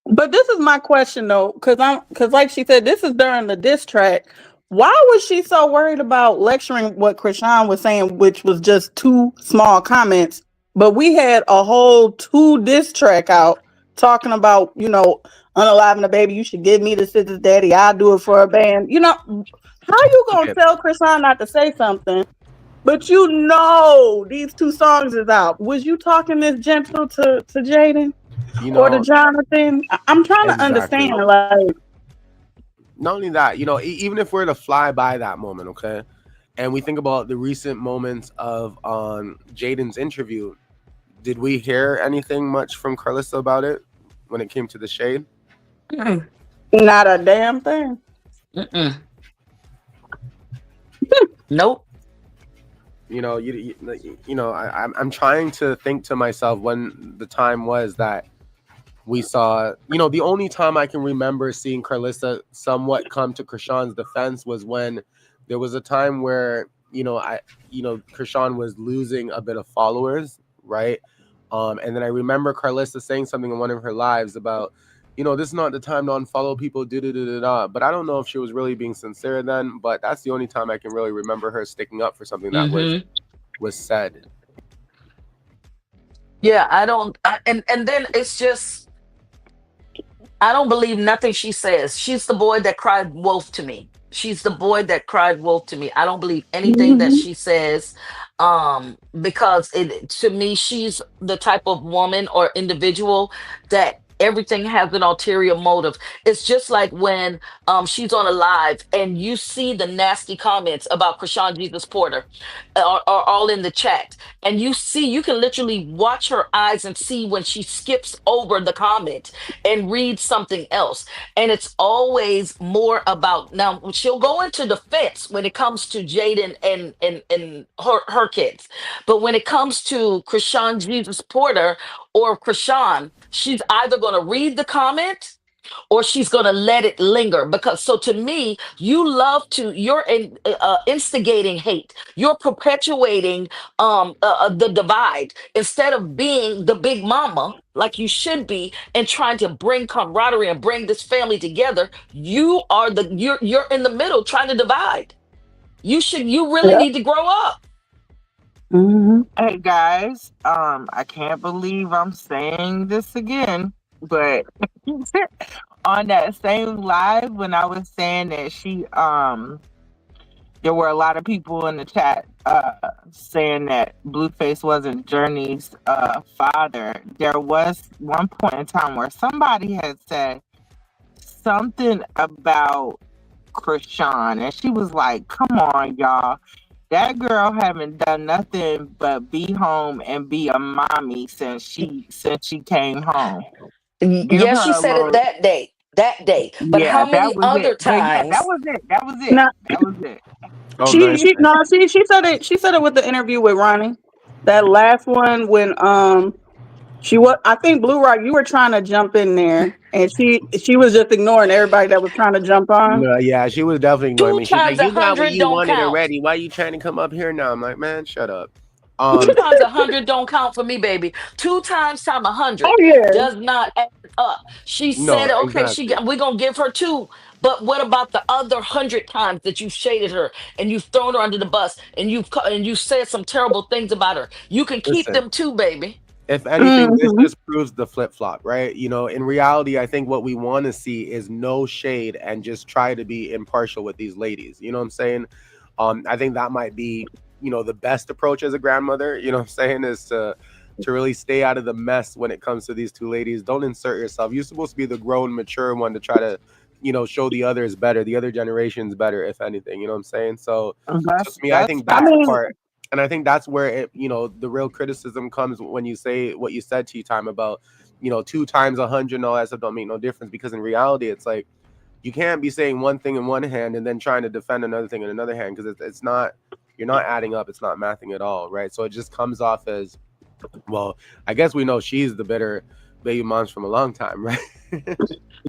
but this is my question though, because like she said, this is during the diss track. Why was she so worried about lecturing what Chrisean was saying, which was just two small comments? But we had a whole two diss track out talking about, unaliving the baby. You should give me the sister's daddy. I'll do it for a band. How you gonna Okay. tell Chrisean not to say something? But these two songs is out. Was you talking this gentle to Jaden You or to know Jonathan? I'm trying to understand. exactly. Like, Not only that, even if we're to fly by that moment, okay, and we think about the recent moments of Jaden's interview, did we hear anything much from Karlissa about it when it came to the shade? Mm. not a damn thing. Mm-mm. Nope. I'm trying to think to myself when the time was that we saw, the only time I can remember seeing Karlissa somewhat come to Chrisean's defense was when there was a time where, Chrisean was losing a bit of followers, right? And then I remember Karlissa saying something in one of her lives about, this is not the time to unfollow people, da da da da da. But I don't know if she was really being sincere then. But that's the only time I can really remember her sticking up for something that Mm-hmm. was said. Yeah, I don't. And then it's just I don't believe nothing she says. She's the boy that cried wolf to me. She's the boy that cried wolf to me. I don't believe anything that Mhm. she says because it to me she's the type of woman or individual that everything has an ulterior motive. It's just like when she's on a live and you see the nasty comments about Chrisean Jesus Porter are all in the chat, and you can literally watch her eyes and see when she skips over the comment and read something else. And it's always more about now she'll go into defense when it comes to Jaden and her kids. But when it comes to Chrisean Jesus Porter or Chrisean, she's either gonna read the comment or she's going to let it linger because so to me you're instigating hate, you're perpetuating the divide instead of being the big mama like you should be and trying to bring camaraderie and bring this family together. You're in the middle trying to divide. You really Yeah. need to grow up. Mhm. Hey guys, I can't believe I'm saying this again, but on that same live when I was saying that there were a lot of people in the chat saying that Blueface wasn't Journey's father. There was one point in time where somebody had said something about Chrisean, and she was like, "Come on, y'all. That girl haven't done nothing but be home and be a mommy since she came home. Give Yeah, her she a said it little." that day, but Yeah, how that many was it. other But yeah, that times? was it. That was it. Now That was it. Oh, she nice. she no she said it. She said it with the interview with Ronnie. That last one when she was. I think Blue Rock. You were trying to jump in there, and she was just ignoring everybody that was trying to jump on. No, yeah, she was definitely ignoring Two me. She's like, times a "You got what hundred you don't wanted count. already. Why you trying to come up here now?" I'm like, "Man, shut up." Two Um, times a hundred don't count for me, baby. Two times time a Oh hundred yeah. does not add up. She no, said, okay, exactly. we're gonna give her two. But what about the other hundred times that you've shaded her and you've thrown her under the bus and you said some terrible things about her? You can keep Listen, them too, baby. if anything, this Mhm. just proves the flip flop, right? In reality, I think what we want to see is no shade and just try to be impartial with these ladies. You know what I'm saying? I think that might be, the best approach as a grandmother. You know what I'm saying is to really stay out of the mess when it comes to these two ladies. Don't insert yourself. You're supposed to be the grown, mature one to try to, show the others better, the other generations better, if anything. You know what I'm saying? So to me, I That's think I that facts. mean, part, and I think that's where the real criticism comes when you say what you said, Tea Time, about, two times 100 and all that stuff don't make no difference, because in reality, it's like you can't be saying one thing in one hand and then trying to defend another thing in another hand, because it's not, you're not adding up, it's not mathing at all, right? So it just comes off as, well, I guess we know she's the better baby moms from a long time, right?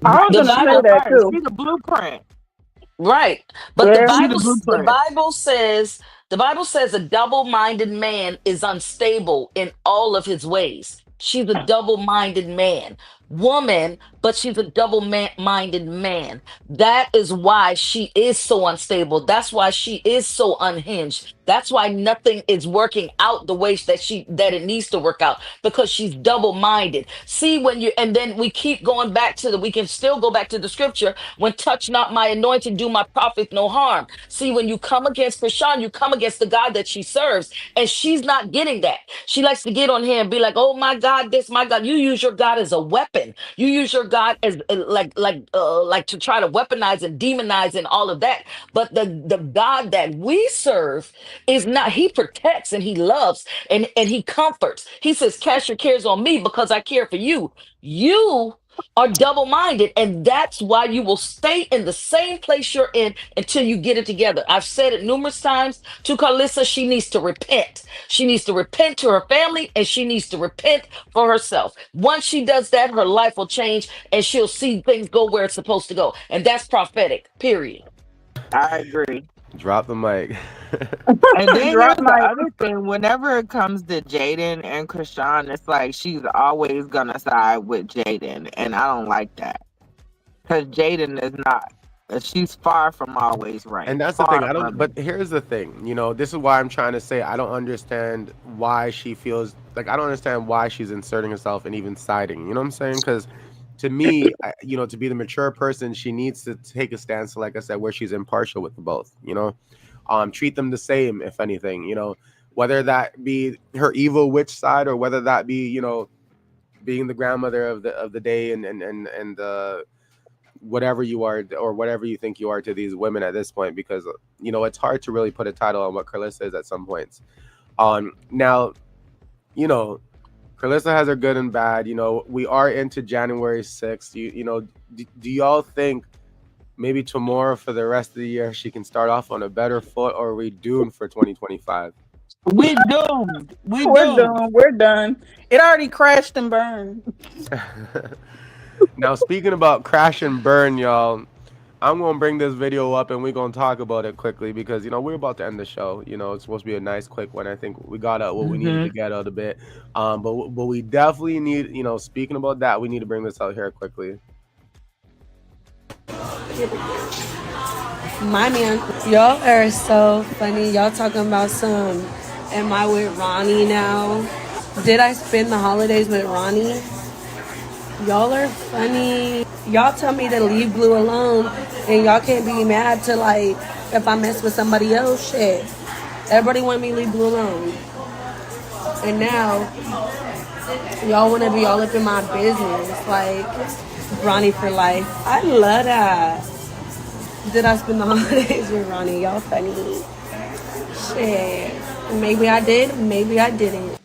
I was The gonna She say the Bible, that first. too. She the blueprint. right? But Yeah. She the The blueprint. Bible says a double-minded man is unstable in all of his ways. She's a double-minded woman, but she's a double-minded man. That is why she is so unstable. That's why she is so unhinged. That's why nothing is working out the way that it needs to work out, because she's double-minded. See, and then we keep going back to we can still go back to the scripture, when touch not my anointed, do my prophet no harm. See, when you come against Chrisean, you come against the God that she serves, and she's not getting that. She likes to get on here and be like, "Oh my God, this, my God." You use your God as a weapon. You use your God as like to try to weaponize and demonize and all of that. But the God that we serve is not. He protects and he loves and he comforts. He says, "Cast your cares on me because I care for you." You are double minded. And that's why you will stay in the same place you're in until you get it together. I've said it numerous times to Karlissa. She needs to repent. She needs to repent to her family and she needs to repent for herself. Once she does that, her life will change and she'll see things go where it's supposed to go. And that's prophetic, period. I agree. Drop the mic. And then Drop here's the my other thing. Whenever it comes to Jaden and Chrisean, it's like she's always gonna side with Jaden, and I don't like that because Jaden is not. She's far from always right. And that's the thing. Far I don't. from But it. here's the thing. This is why I'm trying to say I don't understand why she feels like I don't understand why she's inserting herself and even siding. You know what I'm saying? Because to me, to be the mature person, she needs to take a stance, like I said, where she's impartial with both. Treat them the same, if anything. Whether that be her evil witch side or whether that be being the grandmother of the day and whatever you are or whatever you think you are to these women at this point, because it's hard to really put a title on what Karlissa is at some points. Now, Karlissa has her good and bad. We are into January 6th. Do y'all think maybe tomorrow for the rest of the year she can start off on a better foot, or are we doomed for 2025? We doomed. We we're doomed. done. We're done. It already crashed and burned. Now, speaking about crash and burn, y'all, I'm going to bring this video up and we're going to talk about it quickly because, we're about to end the show. It's supposed to be a nice, quick one. I think we got out what we needed to get out a bit. But we definitely need, speaking about that, we need to bring this out here quickly. My man, y'all are so funny. Y'all talking about some, am I with Ronnie now? Did I spend the holidays with Ronnie? Y'all are funny. Y'all tell me to leave Blue alone, and y'all can't be mad to like if I mess with somebody else. Shit, everybody want me to leave Blue alone, and now y'all want to be all up in my business, like Ronnie for life. I love that. Did I spend the holidays with Ronnie? Y'all funny. Shit, maybe I did, maybe I didn't.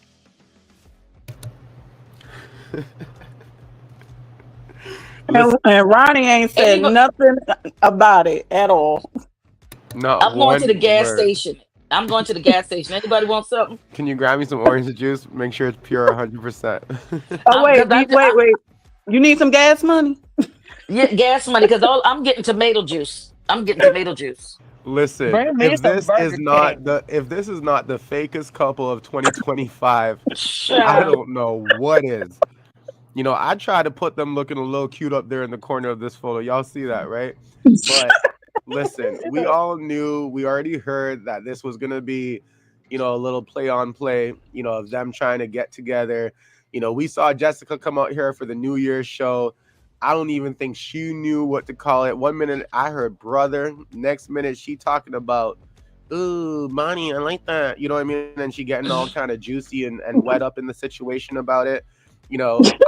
And Ronnie ain't said Anybody, nothing about it at all. Not I'm going to the one gas word. station. I'm going to the gas station. Anybody want something? Can you grab me some orange juice? Make sure it's pure 100%. Oh wait, Because wait. You need some gas money? yeah, gas money. Because I'm getting tomato juice. I'm getting tomato juice. Listen, Bring me some Burger King. if this is not the fakest couple of 2025, I Child. don't know what is. I try to put them looking a little cute up there in the corner of this photo. Y'all see that, right? But listen, we all knew, we already heard that this was gonna be, a little play on play, of them trying to get together. We saw Jessica come out here for the New Year's show. I don't even think she knew what to call it. One minute I heard brother, next minute she talking about, ooh, money, I like that. You know what I mean? And she getting all kind of juicy and wet up in the situation about it.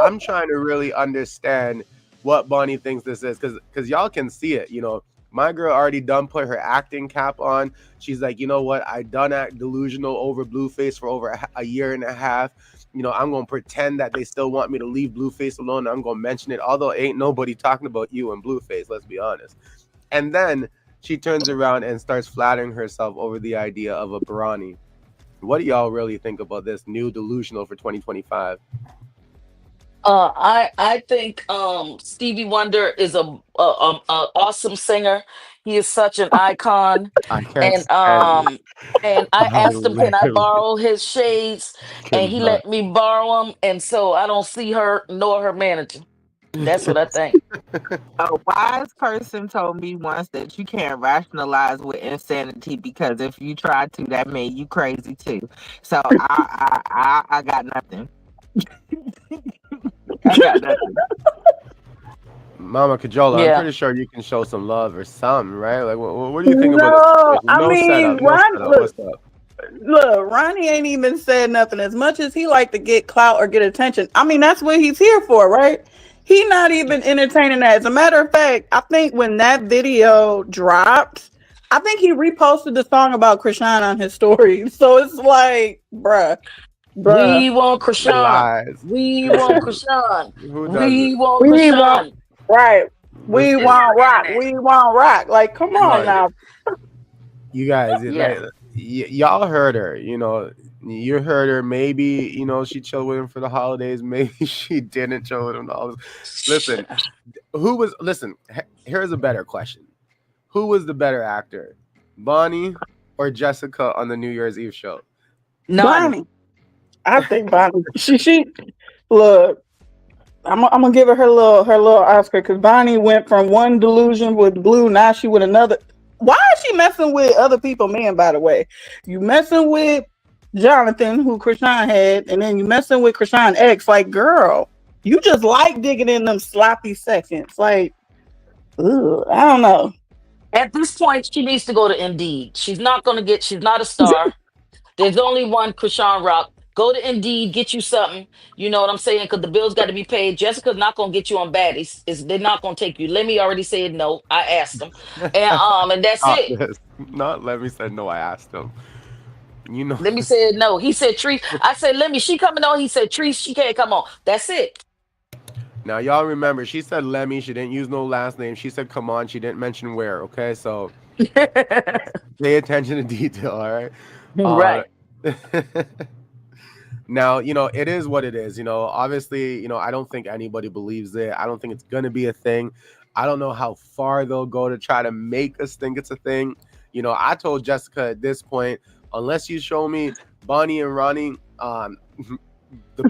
I'm trying to really understand what Bonnie thinks this is, because y'all can see it. My girl already done put her acting cap on. She's like, you know what? I done act delusional over Blueface for over a year and a half. I'm going to pretend that they still want me to leave Blueface alone. I'm going to mention it, although ain't nobody talking about you and Blueface, let's be honest. And then she turns around and starts flattering herself over the idea of a Bronny. What do y'all really think about this new delusional for 2025? I think Stevie Wonder is a awesome singer. He is such an icon, I can't and stand you. I I asked him, can I literally borrow his shades, and he cannot. let me borrow them, and so I don't see her nor her manager. That's what I think. A wise person told me once that you can't rationalize with insanity because if you try to, that means you crazy too. So I got nothing. I got nothing. Mama Cajola, I'm Yeah. pretty sure you can show some love or something, right? Like, what do you think about the No, situation? I No mean, setup, no setup. What's up? Look, Ronnie ain't even said nothing. As much as he like to get clout or get attention, I mean, that's what he's here for, right? He not even entertaining that. As a matter of fact, I think when that video dropped, I think he reposted the song about Chrisean on his story. So it's like, bruh, Bruh. We want Chrisean. Lies. We want Listen, Chrisean. who We doesn't? want We want Chrisean. right. We It's Listen, on want the rock. internet. We want rock. Like, come on no, now. you guys, Yeah. y'all heard her. You heard her. Maybe she chilled with him for the holidays. Maybe she didn't chill with him. Listen, Listen, here's a better question. Who was the better actor, Bonnie or Jessica on the New Year's Eve show? None. Bonnie. I think Bonnie. She look. I'm gonna give her little Oscar because Bonnie went from one delusion with Blue, now she with another. Why is she messing with other people, men? By the way, you messing with Jonathan, who Chrisean had, and then you messing with Chrisean X. Like, girl, you just like digging in them sloppy seconds. Like, ugh, I don't know. At this point, she needs to go to Indeed. She's not a star. There's only one Chrisean Rock. Go to Indeed, get you something. You know what I'm saying? Because the bills got to be paid. Jessica's not gonna get you on baddies. They're not gonna take you. Lemmy already said no. I asked him, and that's Not it. this. Not let me say no. I asked him. You know. Lemmy said no. He said Trees. I said Lemmy, she coming on. He said Trees, she can't come on. That's it. Now y'all remember, she said Lemmy. She didn't use no last name. She said come on. She didn't mention where. Okay, so pay attention to detail. All right. Right. Now, it is what it is. Obviously, I don't think anybody believes it. I don't think it's going to be a thing. I don't know how far they'll go to try to make us think it's a thing. I told Jessica at this point, unless you show me Bonnie and Ronnie, the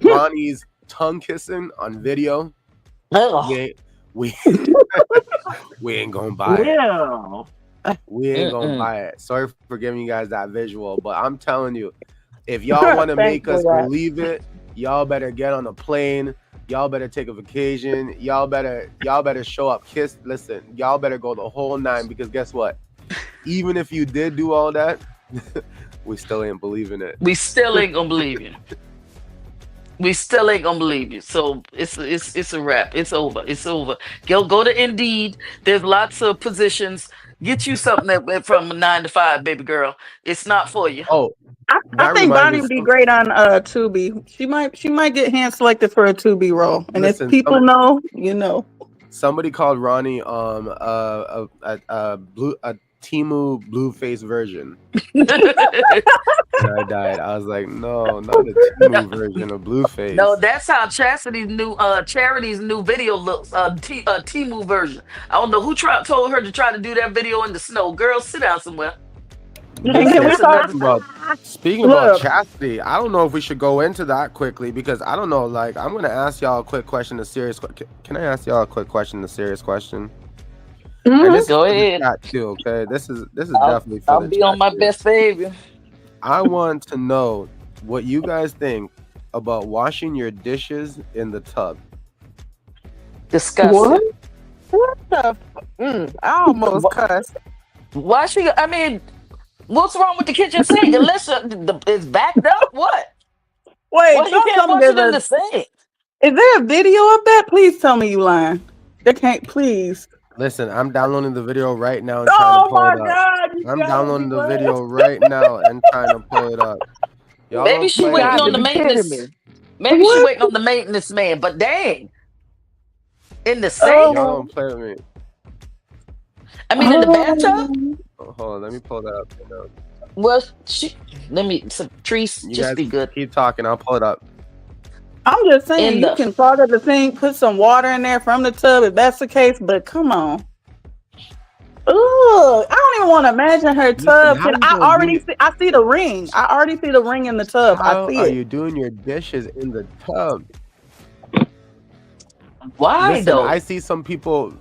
Ronnie's tongue kissing on video, Ugh. we ain't going to buy it. Yeah. We ain't going to buy it. Sorry for giving you guys that visual, but I'm telling you, if y'all want to make us believe it, y'all better get on a plane. Y'all better take a vacation. Y'all better show up, kiss. Listen, y'all better go the whole 9 because guess what? Even if you did do all that, we still ain't believing it. We still ain't gonna believe you. We still ain't gonna believe you. So it's a wrap. It's over. It's over. Go to Indeed. There's lots of positions. Get you something that went from 9 to 5, baby girl. It's not for you. Oh, I think Bonnie would be great on Tubi. She might get hand selected for a Tubi role, and listen, if people know, you know. Somebody called Ronnie a Timu Blueface version. And I died. I was like, no, not a Timu version of Blueface. No, that's how Charity's new video looks. Timu version. I don't know who told her to try to do that video in the snow. Girl, sit down somewhere. Speaking about chastity, I don't know if we should go into that quickly because I don't know. Like, I'm gonna ask y'all a quick question, a serious. Can I ask y'all a quick question, a serious question? Mm-hmm. And this go is ahead. Chat too, okay, this is definitely for I'll the be chat on my too. best behavior. I want to know what you guys think about washing your dishes in the tub. Disgusting. What the? I almost cussed. Why she? I mean, what's wrong with the kitchen sink? Unless it's backed up, what? Wait, well, you can't wash it in the sink. Is there a video of that? Please tell me you lying. They can't, please. Listen, I'm downloading the video right now and trying to pull it up. God, I'm downloading the video right now and trying to pull it up. Y'all Maybe she waiting on the maintenance. Maybe she waiting on the maintenance man. But dang, in the sink. Y'all don't play with me. I mean, in the bathtub. Oh, hold on, let me pull that up. Well, Trees, just be good. Keep talking. I'll pull it up. I'm just saying, you can clog up the sink, put some water in there from the tub if that's the case, but come on. Ooh, I don't even want to imagine her tub. I see the ring. I already see the ring in the tub. How I see are it. you doing your dishes in the tub? Why though? I see some people.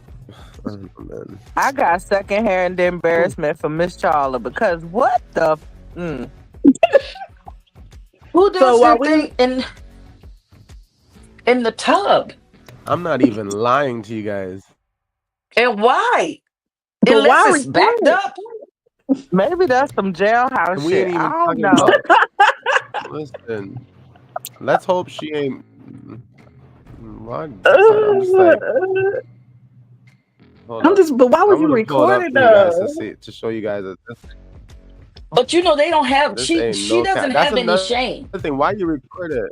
I got secondhand embarrassment for Miss Charla because what the? Who does that thing in the tub? I'm not even lying to you guys. And why? Unless it's backed up. Maybe that's some jailhouse We shit. ain't even I don't talking know. about. Listen, let's hope she ain't. What? I'm just like. But why would you record it though? To show you guys But you know they don't have. This She ain't she no cat. doesn't That's have any another shame thing. Why you record it?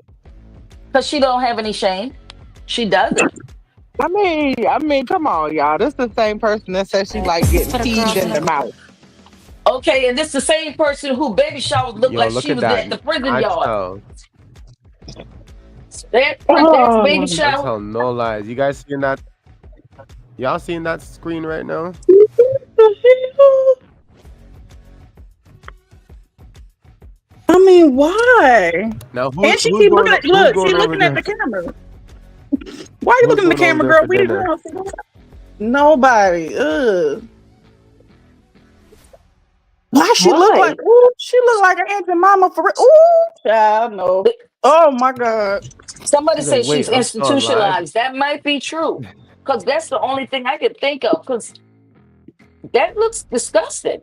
because she don't have any shame. She doesn't. I mean, come on, y'all. This the same person that says she like getting teased in the mouth. Okay, and this the same person who baby showers looked Yo, like look she at was that. at the prison I yard. tell. That's baby I shower. tell no lies. You guys seeing that? Y'all seeing that screen right now? I mean, why? Now And she who's keep going looking at who's look, going she over looking at there? the camera. Why are you Who's looking at the going over camera, there girl? for We dinner? don't nobody. Why she look Why? like ooh, she look like an Aunt and Mama for real. Ooh, child, no. Oh my God. Somebody She's like, says she's wait, I'm still alive. institutionalized. That might be true. Because that's the only thing I could think of. Because that looks disgusting.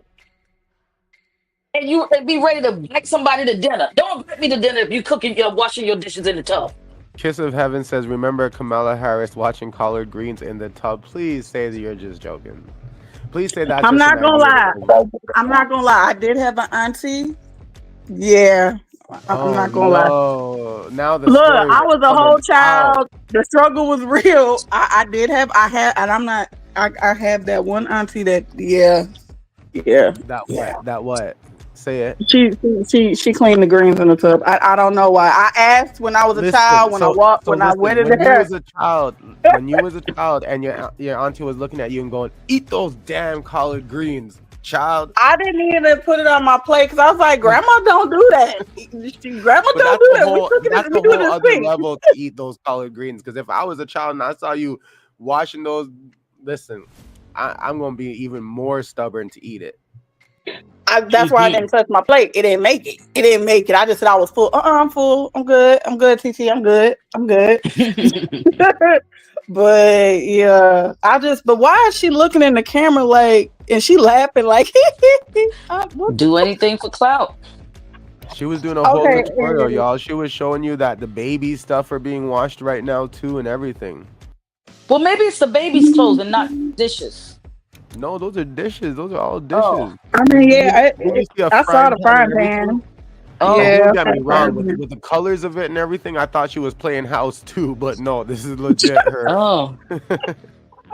And you be ready to invite somebody to dinner. Don't invite me to dinner if you cooking, you're washing your dishes in the tub. Kiss of Heaven says, remember Kamala Harris watching collard greens in the tub. Please say that you're just joking. Please say that's I'm just an not gonna idea. lie. I'm not gonna lie. I did have an auntie. Yeah. I'm Oh not gonna lie. no. Now the Look, stories I are was a coming whole out. child. The struggle was real. I had, and I'm not. I have that one auntie that, yeah. That what? That what? Say it. She cleaned the greens in the tub. I don't know why. I asked when I was a Listen, child, when I walked, so when I went listen, in there. when you was a child and your auntie was looking at you and going, eat those damn collard greens, child. I didn't even put it on my plate because I was like, Grandma, don't do that. Grandma, But don't do that. that's We a do whole this other thing. level to eat those collard greens. Because if I was a child and I saw you washing those, listen, I'm gonna be even more stubborn to eat it. That's why I didn't touch my plate. It didn't make it. It didn't make it. I just said I was full. I'm full. I'm good. I'm good, TT. I'm good. I'm good. But yeah, but why is she looking in the camera like, and she laughing like, Do anything for clout. She was doing a whole okay. tutorial, y'all. She was showing you that the baby stuff are being washed right now too, and everything. Well, maybe it's the baby's clothes and not dishes. No, those are dishes. Those are all dishes. Oh. I mean, yeah, You see a I saw the frying frying and everything? pan. Oh. And Yeah, don't get me wrong, with the colors of it and everything, I thought she was playing house too, but no, this is legit her. Oh.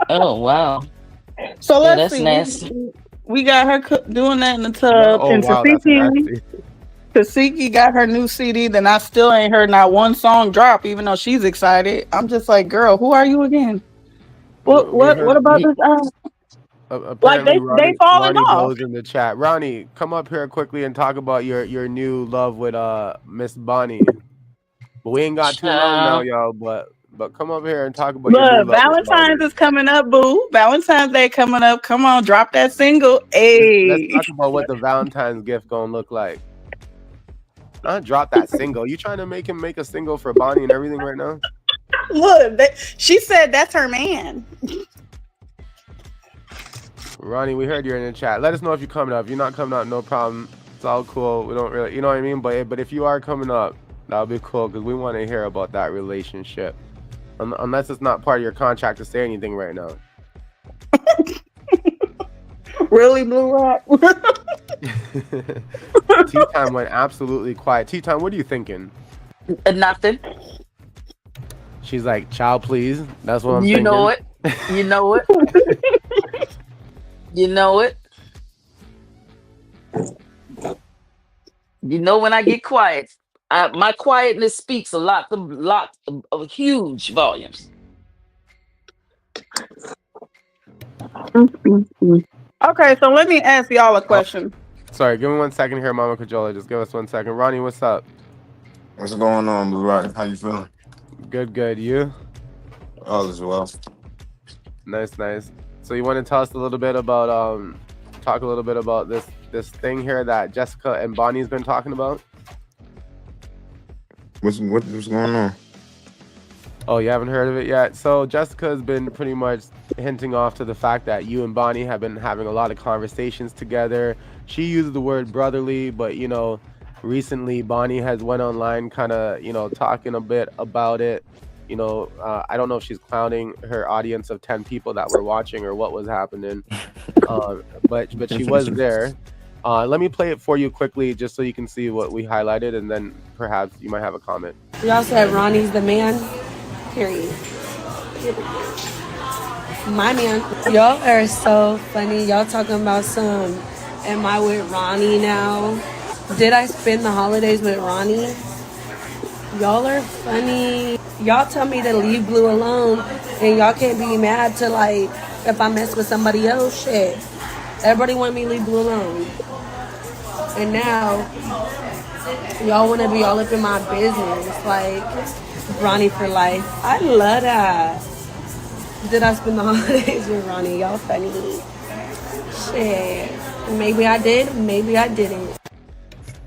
Oh, wow. So Yeah, let's that's see. nasty. We got her doing that in the tub. Oh And wow, that's nasty. Tasiki got her new CD. Then I still ain't heard not one song drop, even though she's excited. I'm just like, girl, who are you again? What about this? Apparently, like they falling Ronnie off. blows in the chat. Ronnie, come up here quickly and talk about your new love with Miss Bonnie. But we ain't got too long now, y'all. But come up here and talk about your new Look, love with Bonnie. Valentine's is coming up, boo. Valentine's Day coming up. Come on, drop that single. Hey, Let's talk about what the Valentine's gift gonna look like. Not drop that single. You trying to make him make a single for Bonnie and everything right now? Look, she said that's her man. Ronnie, we heard you're in the chat. Let us know if you're coming up. If you're not coming up, no problem. It's all cool. We don't really, you know what I mean? But if you are coming up, that'll be cool because we want to hear about that relationship. Unless it's not part of your contract to say anything right now. Really, Blue Rock? Tea Time went absolutely quiet. Tea Time, what are you thinking? Nothing. She's like, child, please. That's what I'm thinking. You know it. You know it. You know it. You know when I get quiet, my quietness speaks a lot of huge volumes. Okay, so let me ask y'all a question. Sorry, give me 1 second here, Mama Cajola. Just give us 1 second. Ronnie, what's up? What's going on, Blue Rock? How you feeling? Good. You? All is well. Nice. So you want to tell us a little bit about talk a little bit about this thing here that Jessica and Bonnie's been talking about? What's going on? Oh, you haven't heard of it yet? So Jessica's been pretty much hinting off to the fact that you and Bonnie have been having a lot of conversations together. She uses the word brotherly, but recently Bonnie has went online kind of, talking a bit about it. I don't know if she's clowning her audience of 10 people that were watching or what was happening. But she was there. Let me play it for you quickly, just so you can see what we highlighted, and then perhaps you might have a comment. Y'all said Ronnie's the man. Period. My man. Y'all are so funny. Y'all talking about some. Am I with Ronnie now? Did I spend the holidays with Ronnie? Y'all are funny. Y'all tell me to leave Blue alone, and y'all can't be mad to like if I mess with somebody else. Shit. Everybody want me to leave Blue alone, and now y'all want to be all up in my business, like Ronnie for life. I love that. Did I spend the holidays with Ronnie? Y'all funny. Shit. Maybe I did, maybe I didn't.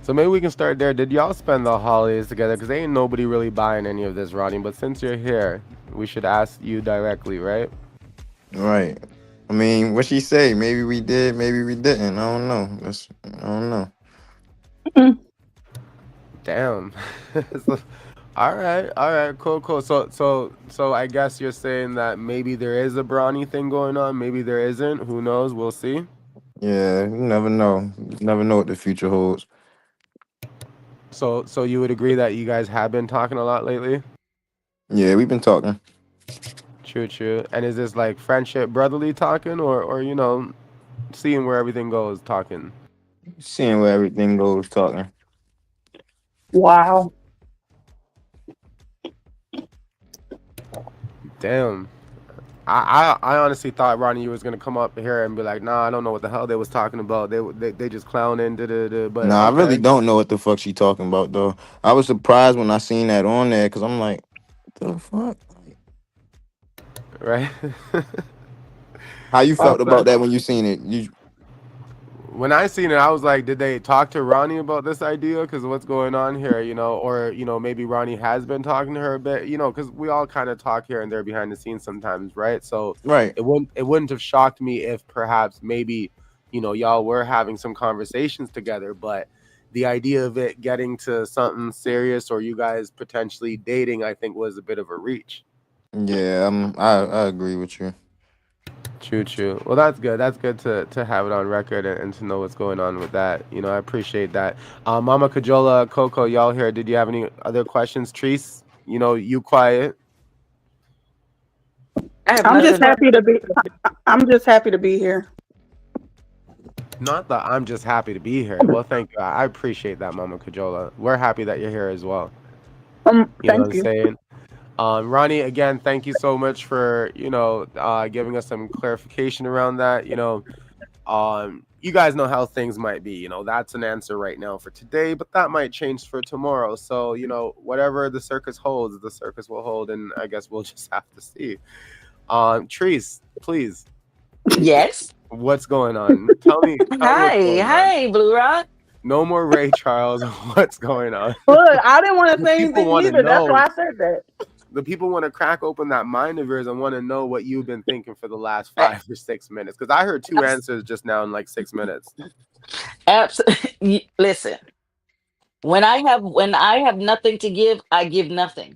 So maybe we can start there. Did y'all spend the holidays together? Because ain't nobody really buying any of this, Ronnie. But since you're here, we should ask you directly, right? Right. I mean, what she say? Maybe we did, maybe we didn't. I don't know. I don't know. Damn. So, all right, cool. So I guess you're saying that maybe there is a Bronny thing going on. Maybe there isn't. Who knows? We'll see. Yeah, you never know. You never know what the future holds. So you would agree that you guys have been talking a lot lately? Yeah, we've been talking. True. And is this like friendship, brotherly talking, or seeing where everything goes talking? Seeing where everything goes talking. Wow. Damn. I honestly thought Ronnie you was gonna come up here and be like, nah, I don't know what the hell they was talking about. They just clowning, but Nah, I really okay, don't know what the fuck she talking about though. I was surprised when I seen that on there because I'm like, what the fuck? right. How you felt about But that when you seen it? You when I seen it, I was like, did they talk to Ronnie about this idea? Because what's going on here, or maybe Ronnie has been talking to her a bit, because we all kind of talk here and there behind the scenes sometimes, right? So right? it wouldn't have shocked me if perhaps maybe y'all were having some conversations together, but the idea of it getting to something serious or you guys potentially dating, I think, was a bit of a reach. Yeah, I agree with you. True. Well, that's good. That's good to have it on record and to know what's going on with that. I appreciate that. Mama Kajola, Coco, y'all here. Did you have any other questions? Treese, you quiet. I have I'm just nothing. happy to be. I'm just happy to be here. Not that I'm just happy to be here. Well, thank you. I appreciate that, Mama Kajola. We're happy that you're here as well. You know what I'm Thank you. saying? Ronnie, again, thank you so much for giving us some clarification around that. You guys know how things might be. That's an answer right now for today, but that might change for tomorrow. So whatever the circus holds, the circus will hold, and I guess we'll just have to see. Treese, please, Yes. what's going on? Tell me what's going on. Hi, Blue Rock. No more Ray Charles. What's going on? Look, I didn't want to The say people anything want to either. That's why know. I said that. The people want to crack open that mind of yours and want to know what you've been thinking for the last 5 or 6 minutes. Because I heard two answers just now in like 6 minutes. Absolutely. Listen, when I have nothing to give, I give nothing.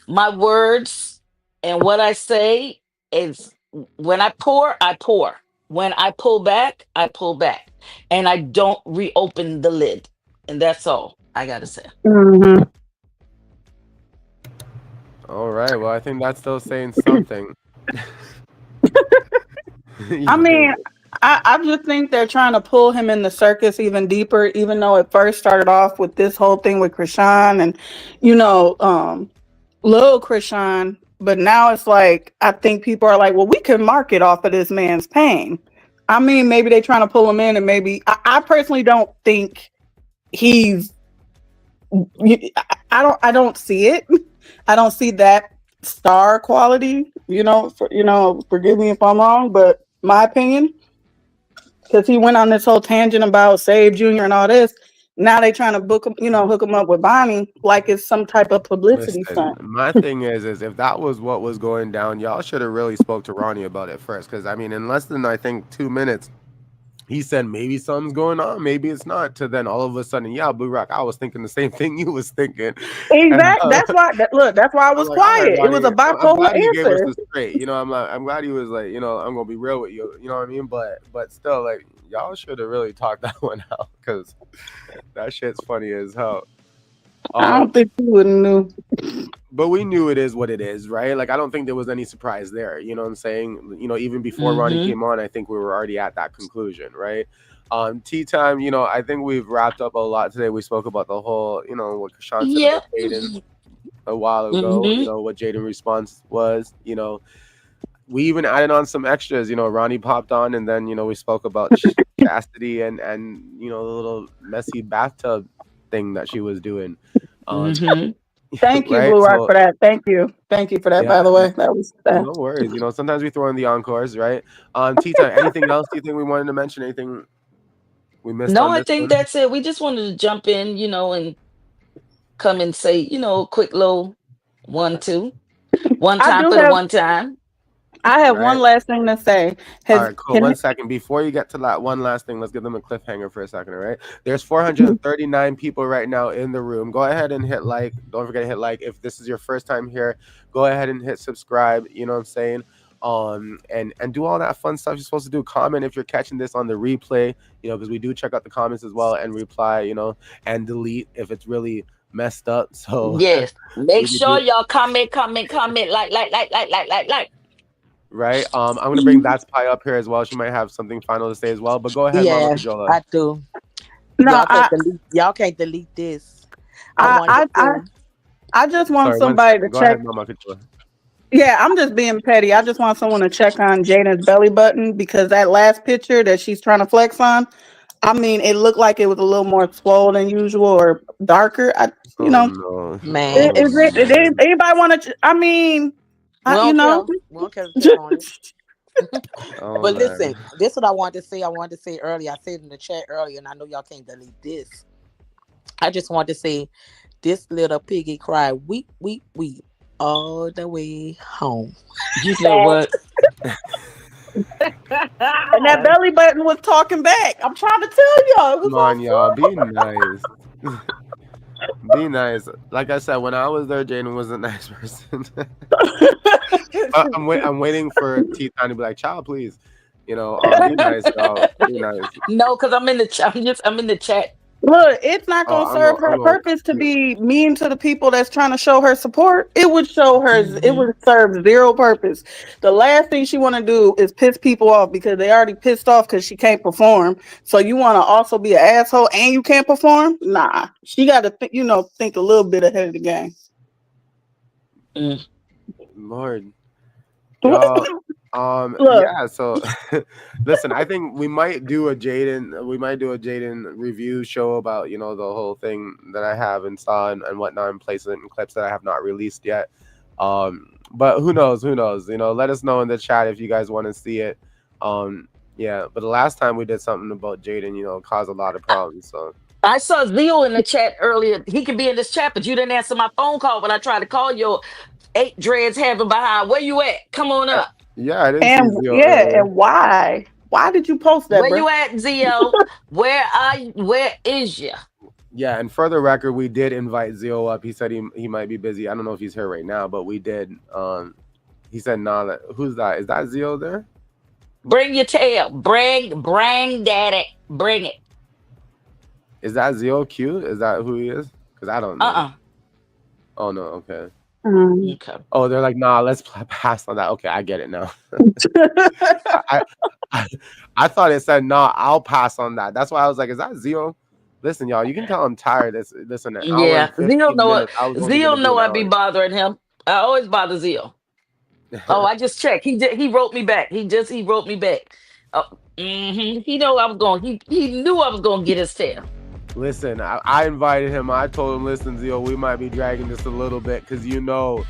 My words and what I say is when I pour, I pour. When I pull back, I pull back. And I don't reopen the lid. And that's all I gotta say. Hmm. All right. Well, I think that's still saying something. I You mean, think? I just think they're trying to pull him in the circus even deeper, even though it first started off with this whole thing with Chrisean and, you know, little Chrisean. But now it's like, I think people are like, well, we can market off of this man's pain. I mean, maybe they're trying to pull him in, and maybe I personally don't think he's. I don't see it. I don't see that star quality. Forgive me if I'm wrong, but my opinion, because he went on this whole tangent about Save Junior and all this. Now they trying to book him, hook him up with Bonnie like it's some type of publicity Listen, stunt. my thing is if that was what was going down, y'all should have really spoke to Ronnie about it first. Because I mean, in less than I think 2 minutes, he said maybe something's going on, maybe it's not. To then all of a sudden, yeah, Blue Rock, I was thinking the same thing you was thinking, and Exactly. That's why I I'm was like, all right, quiet. It was Ronnie, a I'm bipolar glad he gave us answer. the straight. I'm glad he was like, I'm gonna be real with you. You know what I mean? But still, like, y'all should have really talked that one out because that shit's funny as hell. I don't think you wouldn't knew. But we knew it is what it is, right? Like I don't think there was any surprise there. You know what I'm saying? You know, even before Ronnie came on, I think we were already at that conclusion, right? Tea time, you know, I think we've wrapped up a lot today. We spoke about the whole, you know, what Chrisean said about Jaden a while ago, you know, what Jaden response was, you know. We even added on some extras, you know, Ronnie popped on and then, you know, we spoke about chastity and you know, the little messy bathtub thing that she was doing. Thank you, Blue Rock, for that. Thank you for that. By the way, that was no worries. You know, sometimes we throw in the encores, right? Tea time. Anything else you think we wanted to mention? Anything we missed? No, I think that's it. We just wanted to jump in, you know, and come and say, you know, quick little 1, 2, one time for the one time. I have one last thing to say. All right, cool. 1 second. Before you get to that one last thing, let's give them a cliffhanger for a second, all right? There's 439 people right now in the room. Go ahead and hit like. Don't forget to hit like. If this is your first time here, go ahead and hit subscribe. You know what I'm saying? And do all that fun stuff you're supposed to do. Comment if you're catching this on the replay, you know, because we do check out the comments as well and reply, you know, and delete if it's really messed up. So yes, make sure y'all comment, like. Right. I'm gonna bring That's Pie up here as well. She might have something final to say as well. But go ahead, Mama Kajola. I do. No, y'all can't delete this. I just want somebody to check. Ahead, Mama Kajola. Yeah, I'm just being petty. I just want someone to check on Jaden's belly button because that last picture that she's trying to flex on, I mean, it looked like it was a little more swollen than usual or darker. No. Man, is it anybody want to? I mean. You know, we don't care on it. But listen, this is what I wanted to say. I wanted to say earlier. I said in the chat earlier, and I know y'all can't delete this. I just wanted to say, this little piggy cried weep, weep, weep all the way home. You know what? And that belly button was talking back. I'm trying to tell y'all. Come on, y'all, be nice. Be nice. Like I said, when I was there, Jaden was a nice person. I'm waiting for Tea Time to be like, "Child, please." You know, be nice, y'all. Be nice. No, because I'm in the chat. I'm in the chat. Look, it's not gonna serve her purpose to be mean to the people that's trying to show her support. It would show her. It would serve zero purpose. The last thing she want to do is piss people off because they already pissed off because she can't perform. So you want to also be an asshole and you can't perform? Nah, she got to think a little bit ahead of the game. Lord. Y'all, yeah, so listen, I think we might do a Jaden review show about, you know, the whole thing that I have and saw and whatnot, and placing it in clips that I have not released yet. But who knows, you know, let us know in the chat if you guys want to see it. Yeah, but the last time we did something about Jaden, you know, caused a lot of problems. So I saw Zeo in the chat earlier. He could be in this chat, but you didn't answer my phone call when I tried to call your 8 dreads having behind. Where you at? Come on up. Yeah, I didn't see Zeo earlier. And why? Why did you post that? Where you at, Zeo? Where are you? Where is you? Yeah, and for the record, we did invite Zeo up. He said he might be busy. I don't know if he's here right now, but we did. He said, "Nah, who's that? Is that Zeo there?" Bring your tail. Bring daddy. Bring it. Is that Zeo cute? Is that who he is? Because I don't know. Oh no. Okay. Okay. Oh, they're like, nah, let's pass on that. Okay, I get it now. I thought it said, nah, I'll pass on that. That's why I was like, is that Zeo? Listen, y'all, you can tell I'm tired. Listen, yeah, Zeo know I'd be bothering him. I always bother Zeo. Oh, I just checked. He wrote me back. He wrote me back. Oh, he know I was going. He knew I was going to get his tail. Listen, I invited him. I told him, listen, Zeo, we might be dragging this a little bit because you know,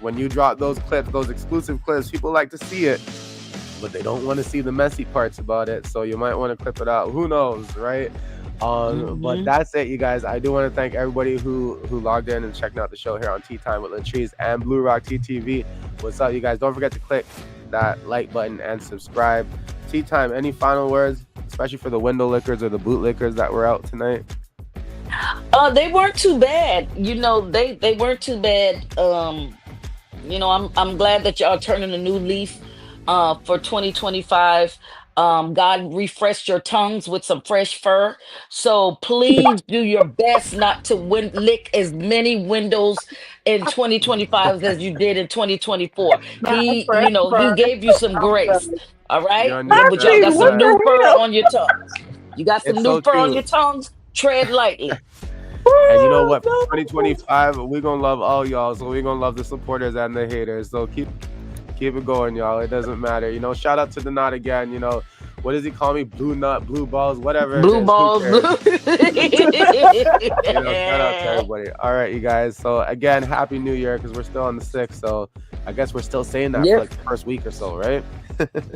when you drop those clips, those exclusive clips, people like to see it, but they don't want to see the messy parts about it. So you might want to clip it out. Who knows, right? But that's it, you guys. I do want to thank everybody who logged in and checked out the show here on Tea Time with d3s and Blue Rock TTV. What's up, you guys? Don't forget to click that like button and subscribe. Tea Time, any final words, especially for the window lickers or the boot lickers that were out tonight? They weren't too bad. You know, they weren't too bad. You know, I'm glad that y'all turning a new leaf for 2025. God refreshed your tongues with some fresh fur. So please do your best not to lick as many windows in 2025 as you did in 2024. Not You fresh know, he fur. gave you some I'm grace. done. All You right. But y'all Tati, got understand what some that? new the fur hell? on your tongues. You got some It's new so fur on true. your tongues. Tread lightly. And you know Oh, what? For no. 2025, we're gonna love all y'all. So we're gonna love the supporters and the haters. So keep it going, y'all. It doesn't matter. You know, shout out to the knot again. You know, what does he call me? Blue nut, blue balls, whatever it Blue is. Who balls. cares? Blue. You know, shout out to everybody. All right, you guys. So again, happy New Year because we're still on the 6th. So I guess we're still saying that for Yep. like the first week or so, right?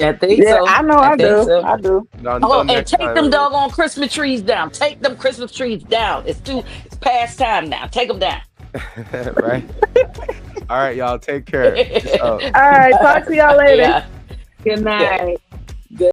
I think Yeah, so. I know I I think do. so. I do. Until Oh, and next take time, them everybody. doggone Christmas trees down. Take them Christmas trees down. It's past time now. Take them down. Right? All right, y'all. Take care. Peace out. All right, talk to y'all later. Yeah. Good Yeah. night.